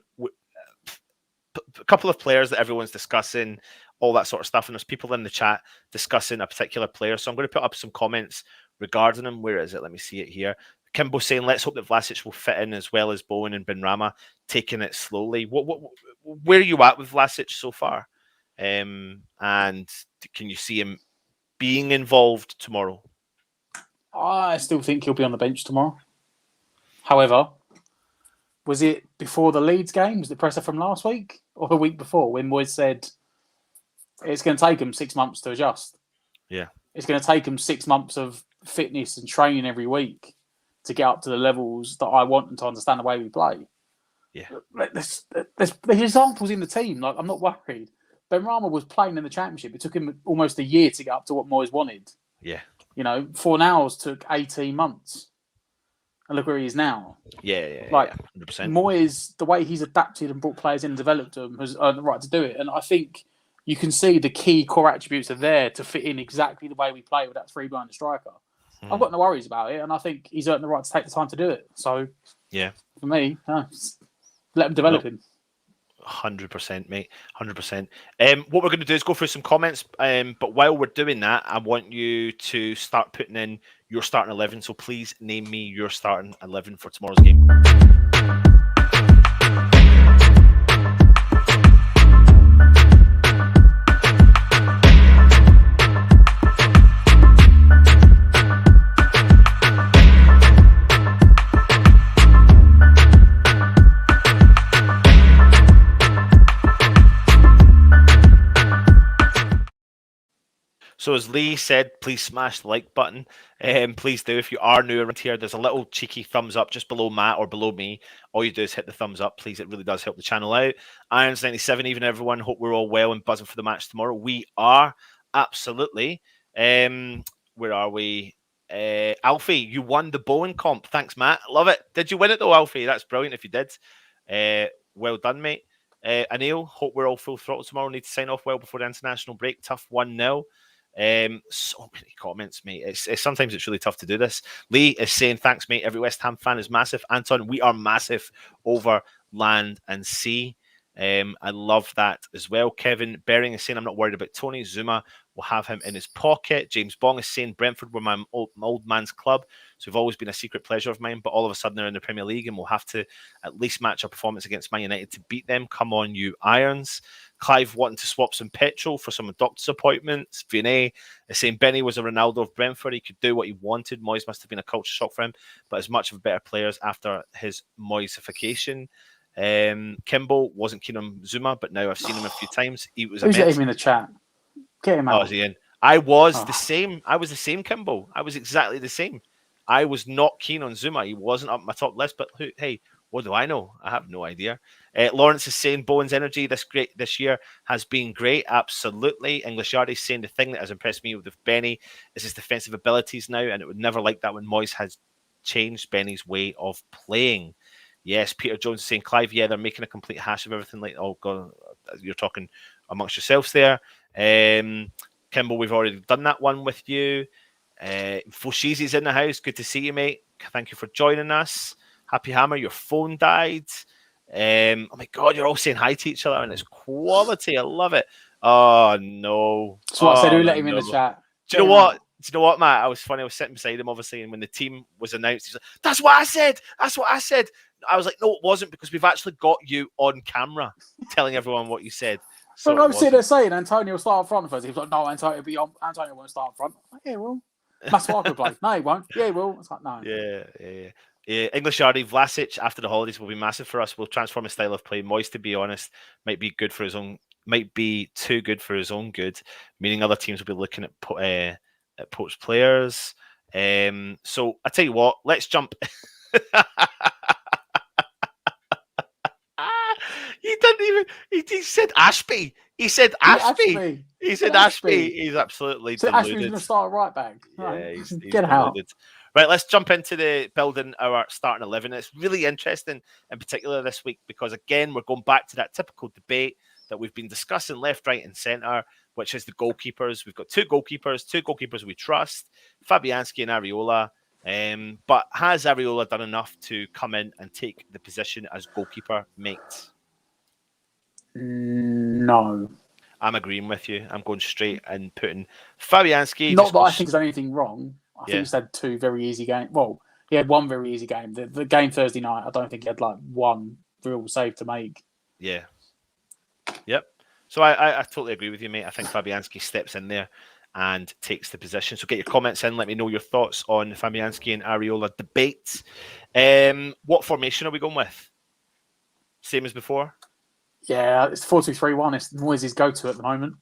a couple of players that everyone's discussing, all that sort of stuff, and there's people in the chat discussing a particular player. So I'm going to put up some comments regarding him. Where is it? Let me see it here. Kimbo saying, let's hope that Vlasic will fit in as well as Bowen and Benrahma, taking it slowly. Where are you at with Vlasic so far? And can you see him being involved tomorrow? I still think he'll be on the bench tomorrow. However, was it before the Leeds game? Was the presser from last week or the week before when Moyes said it's going to take him 6 months to adjust? Yeah. It's going to take him 6 months of fitness and training every week to get up to the levels that I want and to understand the way we play. Yeah. There's examples in the team. I'm not worried. Benrahma was playing in the Championship. It took him almost a year to get up to what Moyes wanted. Yeah. Fornals took 18 months. And look where he is now. Yeah. 100%. Moyes, the way he's adapted and brought players in and developed them, has earned the right to do it. And I think you can see the key core attributes are there to fit in exactly the way we play with that three behind the striker. I've got no worries about it, and I think he's earned the right to take the time to do it. So, yeah, for me, let him develop him. 100%, mate. 100%. What we're going to do is go through some comments. But while we're doing that, I want you to start putting in your starting 11. So please name me your starting 11 for tomorrow's game. So as Lee said, please smash the like button. Please do. If you are new around here, there's a little cheeky thumbs up just below Matt or below me. All you do is hit the thumbs up, please. It really does help the channel out. Irons97, even everyone, hope we're all well and buzzing for the match tomorrow. We are, absolutely. Where are we? Alfie, you won the Bowen comp. Thanks, Matt. Love it. Did you win it though, Alfie? That's brilliant if you did. Well done, mate. Anil, hope we're all full throttle tomorrow. Need to sign off well before the international break. Tough 1-0. So many comments, mate. It's sometimes it's really tough to do this. Lee is saying, thanks, mate. Every West Ham fan is massive. Anton, we are massive over land and sea. I love that as well. Kevin Bering is saying, I'm not worried about Tony. Zuma will have him in his pocket. James Bong is saying, Brentford were my old man's club, so we've always been a secret pleasure of mine, but all of a sudden they're in the Premier League and we'll have to at least match our performance against Man United to beat them. Come on, you Irons. Clive wanting to swap some petrol for some doctor's appointments. Vinay is saying Benny was a Ronaldo of Brentford. He could do what he wanted. Moyes must have been a culture shock for him, but as much of a better player after his Moyesification. Kimbo wasn't keen on Zuma, but now I've seen him a few times. He was Who's him in the chat? Get him out. Oh, is he in? I was the same. I was the same, Kimbo. I was exactly the same. I was not keen on Zuma. He wasn't up my top list, but hey, what do I know? I have no idea. Lawrence is saying Bowen's energy this year has been great. Absolutely. English Yard is saying the thing that has impressed me with Benny is his defensive abilities now, and it would never like that when Moyes has changed Benny's way of playing. Yes, Peter Jones is saying, Clive, yeah, they're making a complete hash of everything. Like, oh, God, you're talking amongst yourselves there. Kimball, we've already done that one with you. Foshizi's in the house. Good to see you, mate. Thank you for joining us. Happy Hammer, your phone died. Oh, my God, you're all saying hi to each other, and it's quality. I love it. Oh no! That's what I said. Who let Oh, him in the no. chat? Do you know what? Do you know what, Matt? I was funny. I was sitting beside him, obviously, and when the team was announced, he's like, "That's what I said. That's what I said." I was like, "No, it wasn't, because we've actually got you on camera telling everyone what you said." So But I'm sitting there wasn't. saying Antonio will start up front first. He was like, "No, Antonio won't start up front." I'm like, yeah, well, Masuaku will play. No, he won't. Yeah, he will. It's like, no. Yeah. English Ardy Vlasic after the holidays will be massive for us. We'll transform his style of play. Moyes, to be honest, might be too good for his own good, meaning other teams will be looking at poached players. So I tell you what, let's jump. He didn't even. He said Ashby. He said Ashby. He said Ashby. He's absolutely so deluded. Ashby's going to start a right back. Yeah, he's Get deluded. out. Right, let's jump into the building our starting 11. It's really interesting, in particular this week, because again, we're going back to that typical debate that we've been discussing left, right, and centre, which is the goalkeepers. We've got two goalkeepers we trust, Fabianski and Areola. But has Areola done enough to come in and take the position as goalkeeper mate? No. I'm agreeing with you. I'm going straight and putting Fabianski. Not that I think there's anything wrong. I think Yeah. he's had two very easy games. Well, he had one very easy game. The game Thursday night, I don't think he had like one real save to make. Yeah. Yep. So I totally agree with you, mate. I think Fabianski steps in there and takes the position. So get your comments in. Let me know your thoughts on the Fabianski and Areola debate. What formation are we going with? Same as before? Yeah, it's 4-2-3-1. It's Moyes' go-to at the moment.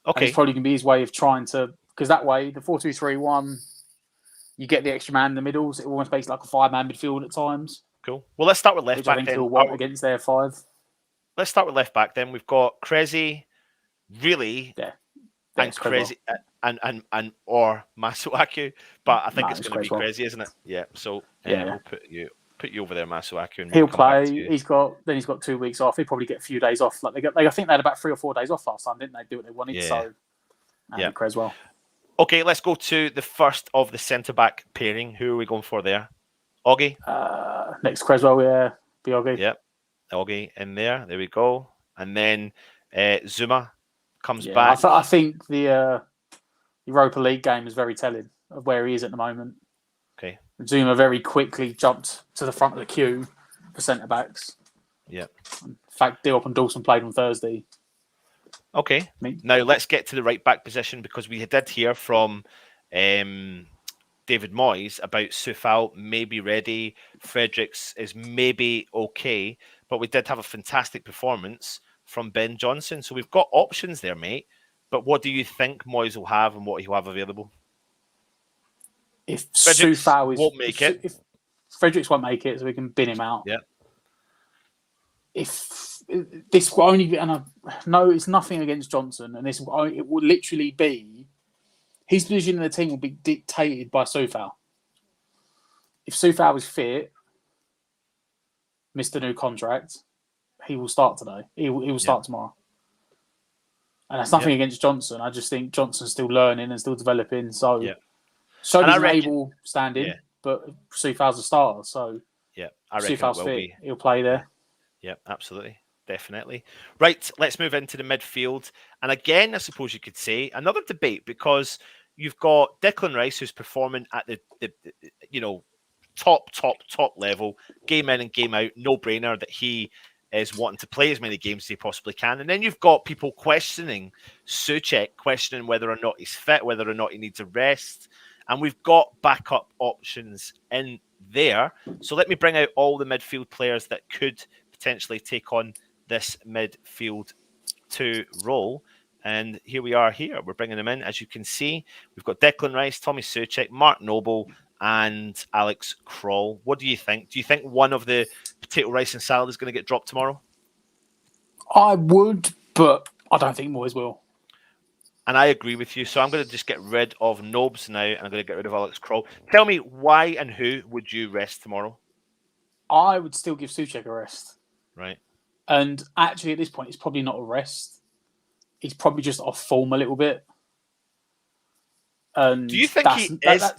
Okay. And it's probably going to be his way of trying to... Because that way, the 4-2-3-1, you get the extra man in the middle. So it almost makes like a five-man midfield at times. Cool. Well, let's start with left back then. Against their five. Let's start with left back then. We've got Krezi, really... Yeah. And Krezi and or Masuaku, but I think it's going to be Krezi, isn't it? Yeah. So we'll put you over there, Masuaku, and he'll play. He's got 2 weeks off. He'll probably get a few days off. Like I think they had about 3 or 4 days off last time, didn't they? Do what they wanted. Yeah. So Creswell. Okay, let's go to the first of the centre back pairing. Who are we going for there? Oggy. Next Creswell, yeah, be Oggy. Yep, Oggy in there. There we go. And then Zuma comes back. I think the Europa League game is very telling of where he is at the moment. Okay. Zuma very quickly jumped to the front of the queue for centre backs. Yeah. In fact, Diop and Dawson played on Thursday. Okay. Now let's get to the right back position, because we did hear from David Moyes about Soufal may be ready. Fredericks is maybe okay, but we did have a fantastic performance from Ben Johnson. So we've got options there, mate. But what do you think Moyes will have and what he'll have available? If Fredericks won't make it. If Fredericks won't make it, so we can bin him out. Yeah. If this will only be, and no, it's nothing against Johnson, and it will literally be his position in the team will be dictated by Soufal. If Soufal is fit, missed a new contract, he will start today. He will start tomorrow. And that's nothing against Johnson. I just think Johnson's still learning and still developing. So, Sody's an able stand-in, but Soufal's a starter. So, I reckon Soufal's fit. He'll play there. Yeah, absolutely. Definitely. Right, let's move into the midfield. And again, I suppose you could say another debate, because you've got Declan Rice, who's performing at the top level, game in and game out, no-brainer that he is wanting to play as many games as he possibly can. And then you've got people questioning Souček, questioning whether or not he's fit, whether or not he needs a rest. And we've got backup options in there. So let me bring out all the midfield players that could potentially take on this midfield 2 role. And here we are here. We're bringing them in. As you can see, we've got Declan Rice, Tommy Souček, Mark Noble, and Alex Kroll. What do you think? Do you think one of the potato, rice and salad is going to get dropped tomorrow? I would, but I don't think Moyes will. And I agree with you. So I'm going to just get rid of Nobes now, and I'm going to get rid of Alex Kroll. Tell me, why and who would you rest tomorrow? I would still give Souček a rest. Right. And actually, at this point, it's probably not a rest. He's probably just off form a little bit. And do you think he is?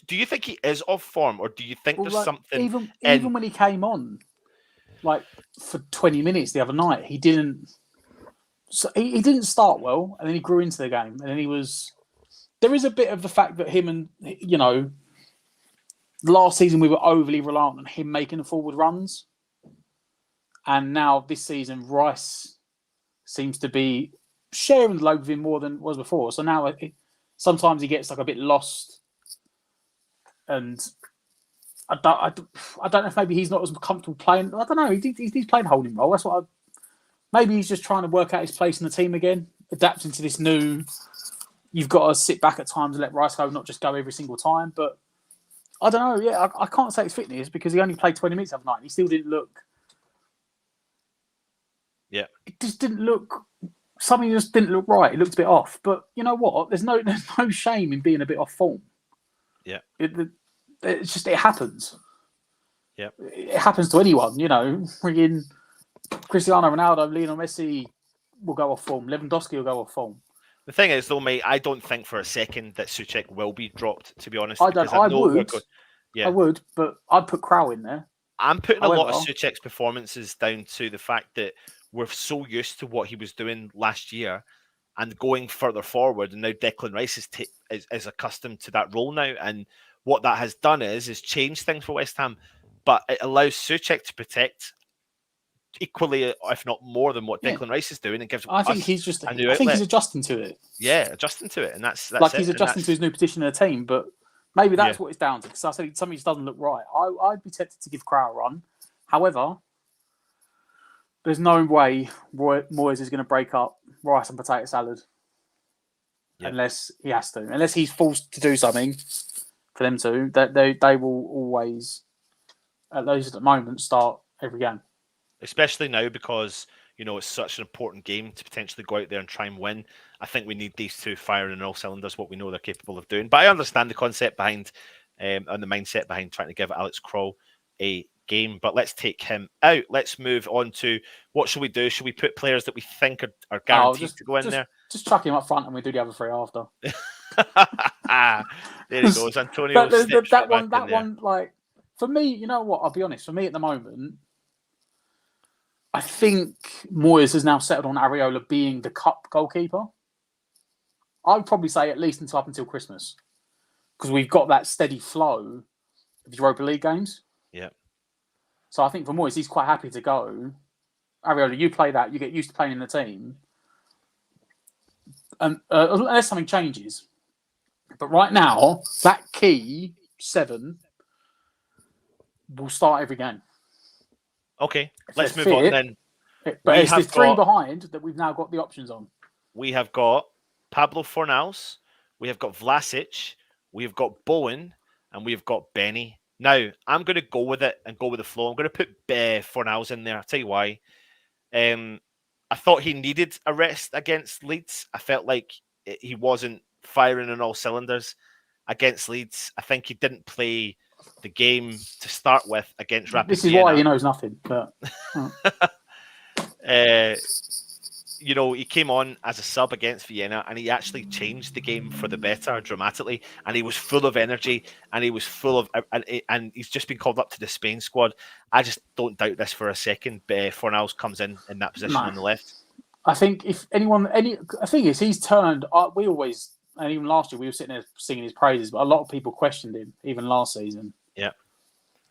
Do you think he is off form, or do you think there's something? Even when he came on, like for 20 minutes the other night, he didn't So he didn't start well, and then he grew into the game, and then he was. There is a bit of the fact that him and last season we were overly reliant on him making the forward runs, and now this season Rice seems to be sharing the load with him more than was before. So now sometimes he gets like a bit lost, and I don't know if maybe he's not as comfortable playing. I don't know. He's playing holding role. That's what. Maybe he's just trying to work out his place in the team again, adapting to this new. You've got to sit back at times and let Rice go, not just go every single time. But I don't know. Yeah, I can't say it's fitness because he only played 20 minutes the other night. And he still didn't look. Yeah, it just didn't look. Something just didn't look right. It looked a bit off. But you know what? There's no shame in being a bit off form. Yeah, it's just it happens. Yeah, it happens to anyone. Friggin' Cristiano Ronaldo, Lionel Messi will go off form. Lewandowski will go off form. The thing is, though, mate, I don't think for a second that Souček will be dropped. To be honest, I don't. I would. Yeah. I would, but I'd put Crow in there. I'm putting a lot of Souček's performances down to the fact that we're so used to what he was doing last year, and going further forward, and now Declan Rice is accustomed to that role now, and what that has done is changed things for West Ham, but it allows Souček to protect equally, if not more, than what Declan Rice is doing. It gives. I think he's adjusting to it. Yeah, adjusting to it, and that's like he's adjusting to his new position in the team. But maybe that's what it's down to. Because I think something just doesn't look right. I'd be tempted to give Crow a run. However, there's no way Moyes is going to break up rice and potato salad unless he has to. Unless he's forced to do something for them to. They will always, at least at the moment, start every game. Especially now because, it's such an important game to potentially go out there and try and win. I think we need these two firing on all cylinders, what we know they're capable of doing. But I understand the concept behind and the mindset behind trying to give Alex Kroll a game. But let's take him out. Let's move on to what should we do? Should we put players that we think are guaranteed to go in there? Just chuck him up front and we do the other three after. There he goes. Antonio. That one, like, for me, you know what? I'll be honest. For me at the moment, I think Moyes has now settled on Areola being the cup goalkeeper. I would probably say at least up until Christmas, because we've got that steady flow of Europa League games. Yeah. So I think for Moyes, he's quite happy to go. Areola, you play that, you get used to playing in the team, and unless something changes. But right now, that key 7 will start every game. Okay, let's move on then. But it's the 3 behind that we've now got the options on. We have got Pablo Fornals, we have got Vlasic, we have got Bowen, and we have got Benny. Now, I'm going to go with it and go with the flow. I'm going to put Fornals in there. I'll tell you why. I thought he needed a rest against Leeds. I felt like he wasn't firing on all cylinders against Leeds. I think he didn't play the game to start with against Rapid This is Vienna. why he knows nothing. But he came on as a sub against Vienna, and he actually changed the game for the better dramatically. And he was full of energy, and he was full of, and he's just been called up to the Spain squad. I just don't doubt this for a second. Fornals comes in that position on the left. I think if the thing is, he's turned. We always. And even last year, we were sitting there singing his praises, but a lot of people questioned him, even last season. Yeah.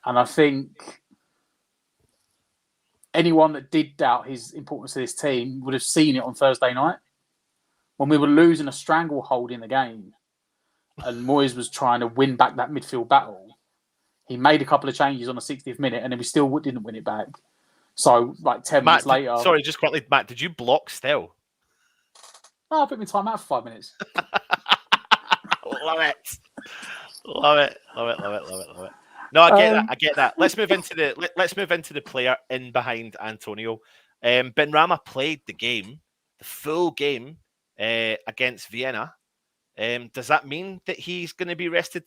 And I think anyone that did doubt his importance to this team would have seen it on Thursday night when we were losing a stranglehold in the game and Moyes was trying to win back that midfield battle. He made a couple of changes on the 60th minute and then we still didn't win it back. So, like 10 minutes later... Sorry, just quickly, Matt, did you block Stell? No, I put my time out for 5 minutes. Love it. No, I get that. Let's move into the player in behind Antonio. Benrahma played the full game against Vienna. Does that mean that he's going to be rested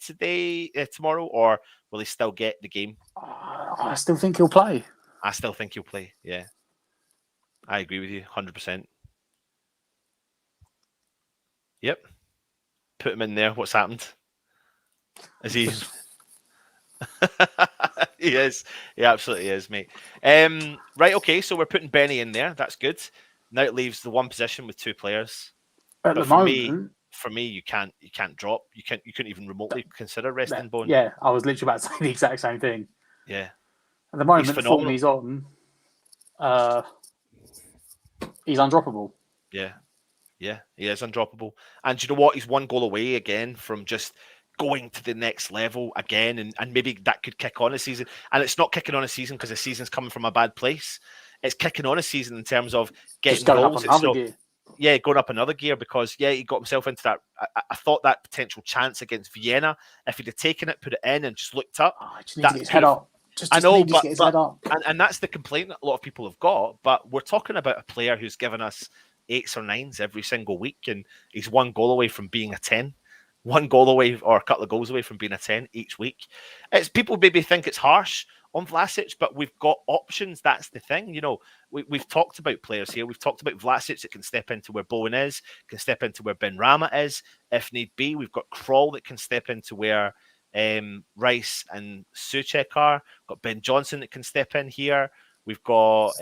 tomorrow, or will he still get the game? I still think he'll play. I still think he'll play. Yeah, I agree with you 100%. Yep. Put him in there. What's happened? Is he? He is. He absolutely is, mate. Right. Okay. So we're putting Benny in there. That's good. Now it leaves the one position with 2 players. At But the moment, for me, you can't drop. You couldn't even remotely consider resting Bone. Yeah, I was literally about to say the exact same thing. Yeah. At the moment, the form he's on, he's undroppable. Yeah. Yeah, he is undroppable. And you know what? He's 1 goal away again from just going to the next level again, and maybe that could kick on a season. And it's not kicking on a season because the season's coming from a bad place. It's kicking on a season in terms of getting goals. Gear. Yeah, going up another gear because, he got himself into that. I thought that potential chance against Vienna, if he'd have taken it, put it in and just looked up. I just need to get his head up. I know, and that's the complaint that a lot of people have got. But we're talking about a player who's given us 8s or 9s every single week, and he's 1 goal away from being a 10. 1 goal away or a couple of goals away from being a 10 each week. It's people maybe think it's harsh on Vlasic, but we've got options. That's the thing. We've talked about players here. We've talked about Vlasic that can step into where Bowen is, can step into where Benrahma is, if need be. We've got Krul that can step into where Rice and Souček are. We've got Ben Johnson that can step in here. We've got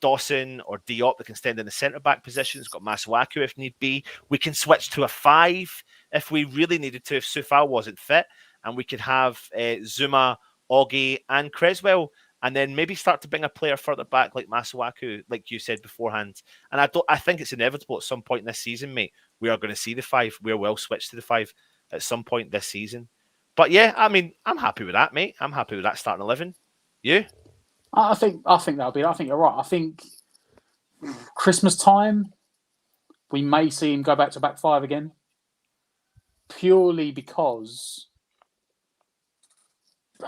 Dawson or Diop that can stand in the centre-back positions. We've got Masuaku if need be. We can switch to a 5 if we really needed to, if Soufal wasn't fit. And we could have Zuma, Augie and Creswell, and then maybe start to bring a player further back like Masuaku, like you said beforehand. And I think it's inevitable at some point this season, mate. We are going to see the 5. We will switch to the 5 at some point this season. But yeah, I mean, I'm happy with that, mate. I'm happy with that starting 11. You? I think that'll be. I think you're right. I think Christmas time we may see him go back to back 5 again, purely because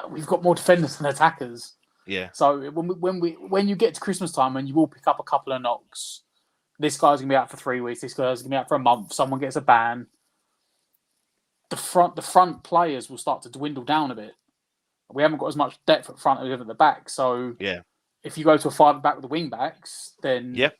we've got more defenders than attackers. Yeah. So when you get to Christmas time and you will pick up a couple of knocks, this guy's gonna be out for 3 weeks. This guy's gonna be out for a month. Someone gets a ban. The front players will start to dwindle down a bit. We haven't got as much depth at front as we have at the back. So yeah, if you go to a 5 back with the wing backs, then yep,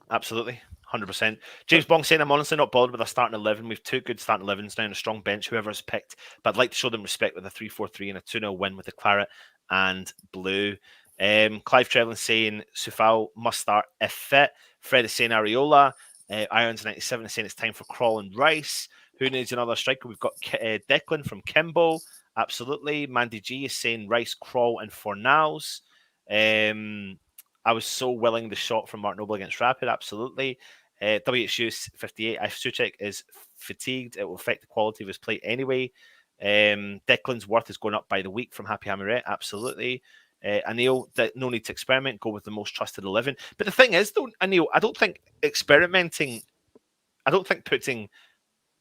absolutely. 100%. James Bong saying, I'm honestly not bothered with our starting 11. We've 2 good starting 11s now and a strong bench, whoever's picked. But I'd like to show them respect with a 3-4-3 and a 2-0 win with the claret and blue. Clive Trevlin saying, Soufal must start if fit. Fred is saying Areola. Irons 97 is saying it's time for Krul and Rice. Who needs another striker? We've got Declan from Kimbo. Absolutely. Mandy G is saying Rice, Krul and Fornals. I was so willing the shot from Mark Noble against Rapid. Absolutely. WHU 58. If Souček is fatigued, it will affect the quality of his play anyway. Declan's worth is going up by the week from Happy Hammerette. Absolutely. Anil, no need to experiment. Go with the most trusted 11. But the thing is, though, Anil, I don't think putting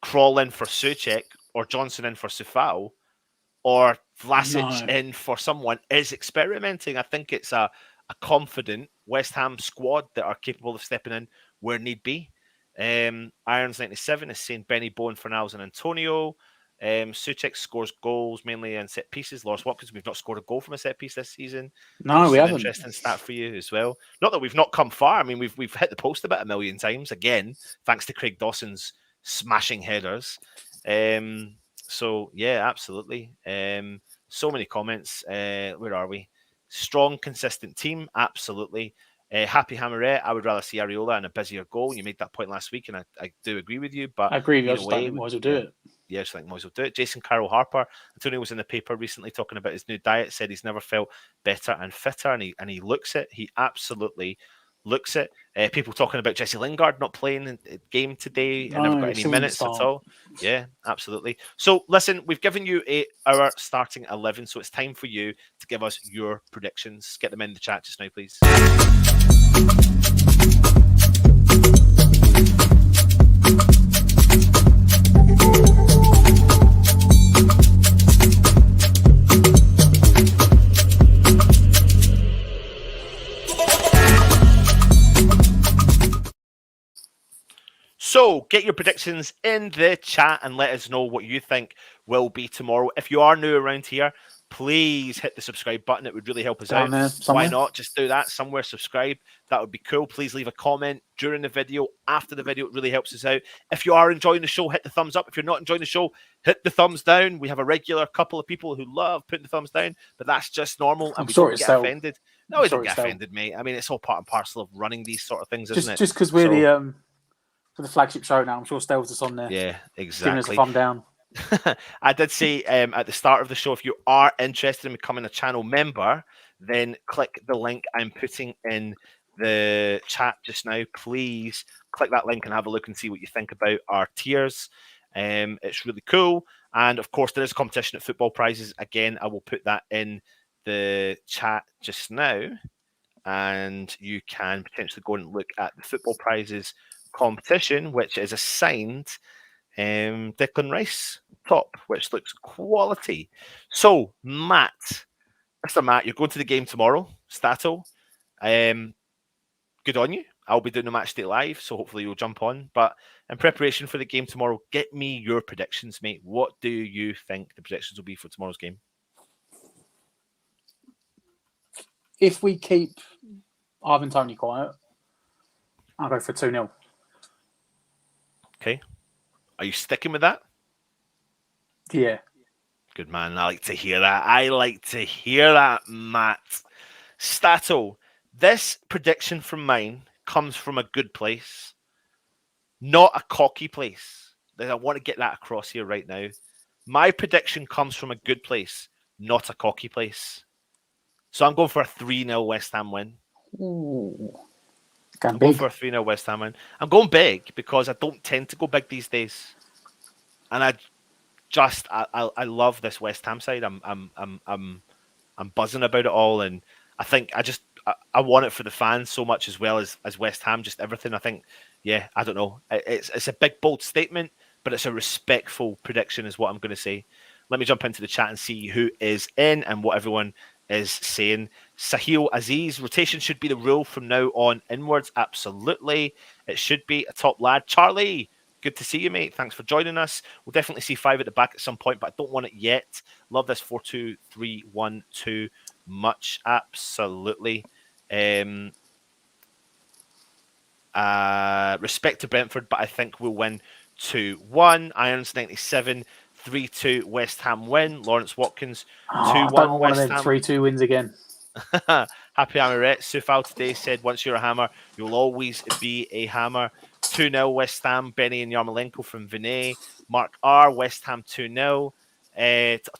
Krul in for Souček or Johnson in for Soufal or Vlasic in for someone is experimenting. I think it's a confident West Ham squad that are capable of stepping in where need be. Irons 97 is saying Benny, Bowen, Fornals and Antonio. Souček scores goals mainly in set pieces. Lawrence Watkins, we've not scored a goal from a set piece this season. No, we haven't. Interesting stat for you as well. Not that we've not come far. I mean, we've hit the post about 1,000,000 times again, thanks to Craig Dawson's smashing headers. So yeah, absolutely. So many comments. Where are we? Strong, consistent team. Absolutely. Happy Hammerette. I would rather see Areola in a busier goal. You made that point last week, and I do agree with you. But I agree with you. I just don't think Moyes will do it. Yeah, I just think Moyes will do it. Jason Carroll Harper. Antonio was in the paper recently talking about his new diet. Said he's never felt better and fitter, and he looks it. He absolutely looks it. People talking about Jesse Lingard not playing the game today and never got any minutes at all. Yeah, absolutely. So listen, we've given you our starting 11, so it's time for you to give us your predictions. Get them in the chat just now, please. So get your predictions in the chat and let us know what you think will be tomorrow. If you are new around here, please hit the subscribe button. It would really help us out. Why not? Just do that somewhere, subscribe. That would be cool. Please leave a comment during the video, after the video. It really helps us out. If you are enjoying the show, hit the thumbs up. If you're not enjoying the show, hit the thumbs down. We have a regular couple of people who love putting the thumbs down, but that's just normal. And we don't get offended. No, I'm don't sure get it's felt. offended, mate. I mean, it's all part and parcel of running these sort of things, isn't it? Just because we're the for the flagship show now, I'm sure Stell's us on there. Yeah, Giving us a exactly. thumb down. I did say at the start of the show, if you are interested in becoming a channel member, then click the link I'm putting in the chat just now. Please click that link and have a look and see what you think about our tiers. It's really cool. And of course, there is a competition at football prizes. Again, I will put that in the chat just now. And you can potentially go and look at the football prizes competition, which is assigned Declan Rice top, which looks quality. So, Matt, Mr. Matt, you're going to the game tomorrow, Stato. Good on you. I'll be doing the match day live, so hopefully you'll jump on. But in preparation for the game tomorrow, get me your predictions, mate. What do you think the predictions will be for tomorrow's game? If we keep Ivan Toney quiet, I'll go for 2-0. Okay. Are you sticking with that? Yeah. Good man. I like to hear that. I like to hear that, Matt. Stato, this prediction from mine comes from a good place, not a cocky place. I want to get that across here right now. My prediction comes from a good place, not a cocky place. So I'm going for a 3-0 West Ham win. Ooh. I'm going for a 3-0 West Ham win. I'm going big because I don't tend to go big these days. And I love this West Ham side. I'm buzzing about it all, and I think I want it for the fans so much as well as West Ham, just everything. I think, yeah, I don't know. It's a big bold statement, but it's a respectful prediction, is what I'm going to say. Let me jump into the chat and see who is in and what everyone is saying. Sahil Aziz, rotation should be the rule from now on inwards. Absolutely, it should be. A top lad, Charlie. Good to see you, mate. Thanks for joining us. We'll definitely see 5 at the back at some point, but I don't want it yet. Love this 4-2-3-1-2 much. Absolutely. Respect to Brentford, but I think we'll win 2-1. Irons 97, 3-2 West Ham win. Lawrence Watkins, 2-1 don't want one West of them Ham. 3-2 wins again. Happy Hammerette. Sufal today said, once you're a hammer, you'll always be a hammer. 2-0 West Ham. Benny and Yarmolenko from Vinay. Mark R. West Ham 2-0.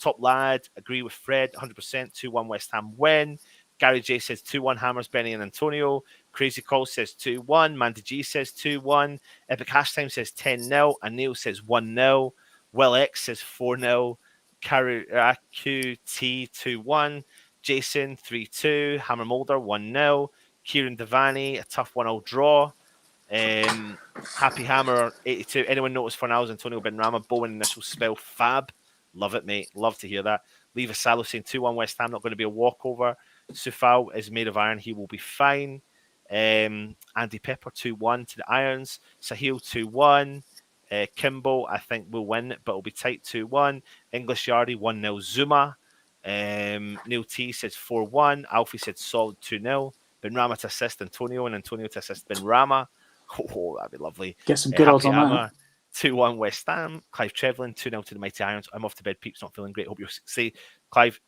Top lad. Agree with Fred. 100%. 2-1 West Ham win. Gary J says 2-1 Hammers. Benny and Antonio. Crazy Call says 2-1. Mandy G says 2-1. Epic Hashtime says 10-0. Anil says 1-0. Will X says 4-0. Karaku T 2-1. Jason 3-2. Hammer Mulder 1-0. Kieran Devani, a tough 1-0 draw. Happy Hammer 82. Anyone notice Fornals, Antonio Benrahma, Bowen initial spell fab? Love it, mate. Love to hear that. Leave a Salo saying 2-1 West Ham, not going to be a walkover. Sufal is made of iron, he will be fine. Andy Pepper 2-1 to the Irons. Sahil 2-1. Kimbo, I think, will win, but it'll be tight 2-1. English Yardy 1-0 Zuma. Neil T says 4-1. Alfie said solid 2-0. Benrahma to assist Antonio and Antonio to assist Benrahma. Oh, that'd be lovely. Get some good odds on that. 2-1 West Ham. Clive Trevlin 2-0 to the Mighty Irons. I'm off to bed, peeps. Not feeling great. Hope you're safe. Clive,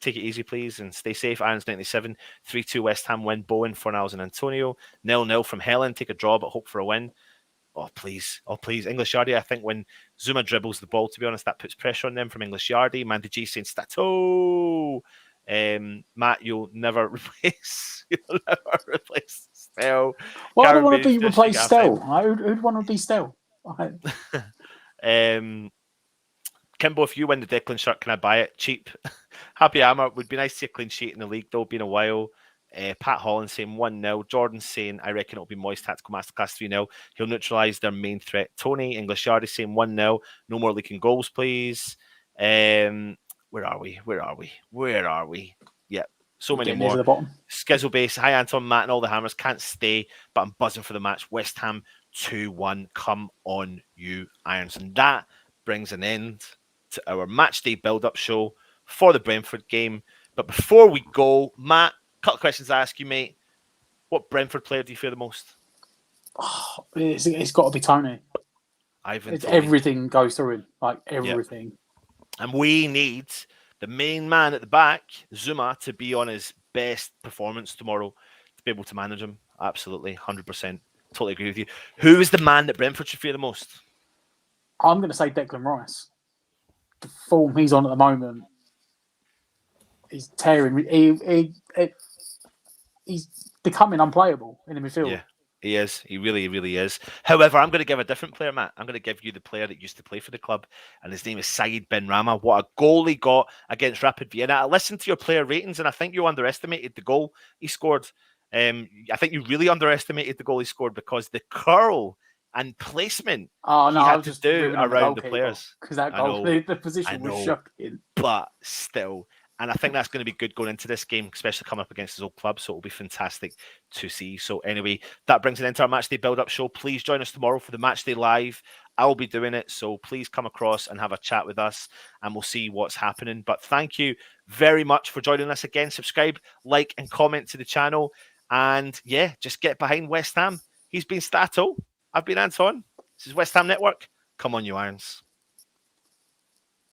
take it easy, please, and stay safe. Irons 97. 3-2 West Ham win. Bowen, Fornals and Antonio. 0-0 from Helen. Take a draw, but hope for a win. Oh, please. Oh, please. English Yardy, I think when Zuma dribbles the ball, to be honest, that puts pressure on them from English Yardy. Mandy G saying Stato. Matt, you'll never replace Stell. Well, I don't want to be replaced Stell. Who'd want to be Stell? Kimbo, if you win the Declan shirt, can I buy it? Cheap. Happy Hammer. Would be nice to see a clean sheet in the league, though. Been a while. Pat Holland saying 1-0. Jordan saying, I reckon it'll be Moyes Tactical Masterclass 3-0. He'll neutralise their main threat. Tony, English Yard is saying 1-0. No more leaking goals, please. Where are we? Yep. So many more. Skizzle Base. Hi, Anton, Matt, and all the Hammers. Can't stay, but I'm buzzing for the match. West Ham 2-1. Come on, you Irons. And that brings an end to our match day build-up show for the Brentford game. But before we go, Matt, a couple of questions I ask you, mate. What Brentford player do you fear the most? Oh, it's got to be Tony. Everything goes through him, like everything. Yep. And we need the main man at the back, Zuma, to be on his best performance tomorrow to be able to manage him. Absolutely, 100%. Totally agree with you. Who is the man that Brentford should fear the most? I'm going to say Declan Rice. The form he's on at the moment is tearing. He's becoming unplayable in the midfield. Yeah, he is. He really, really is. However, I'm going to give a different player, Matt. I'm going to give you the player that used to play for the club, and his name is Said Benrahma. What a goal he got against Rapid Vienna. I listened to your player ratings, and I think you underestimated the goal he scored. I think you really underestimated the goal he scored because the curl and placement he had to do around the players. Because that goal, the position was shocking. But still, and I think that's going to be good going into this game, especially coming up against his old club. So it'll be fantastic to see. So anyway, that brings it into our Matchday build-up show. Please join us tomorrow for the Matchday Live. I'll be doing it. So please come across and have a chat with us and we'll see what's happening. But thank you very much for joining us again. Subscribe, like, and comment to the channel. And yeah, just get behind West Ham. He's been Stato. I've been Anton. This is West Ham Network. Come on, you Irons.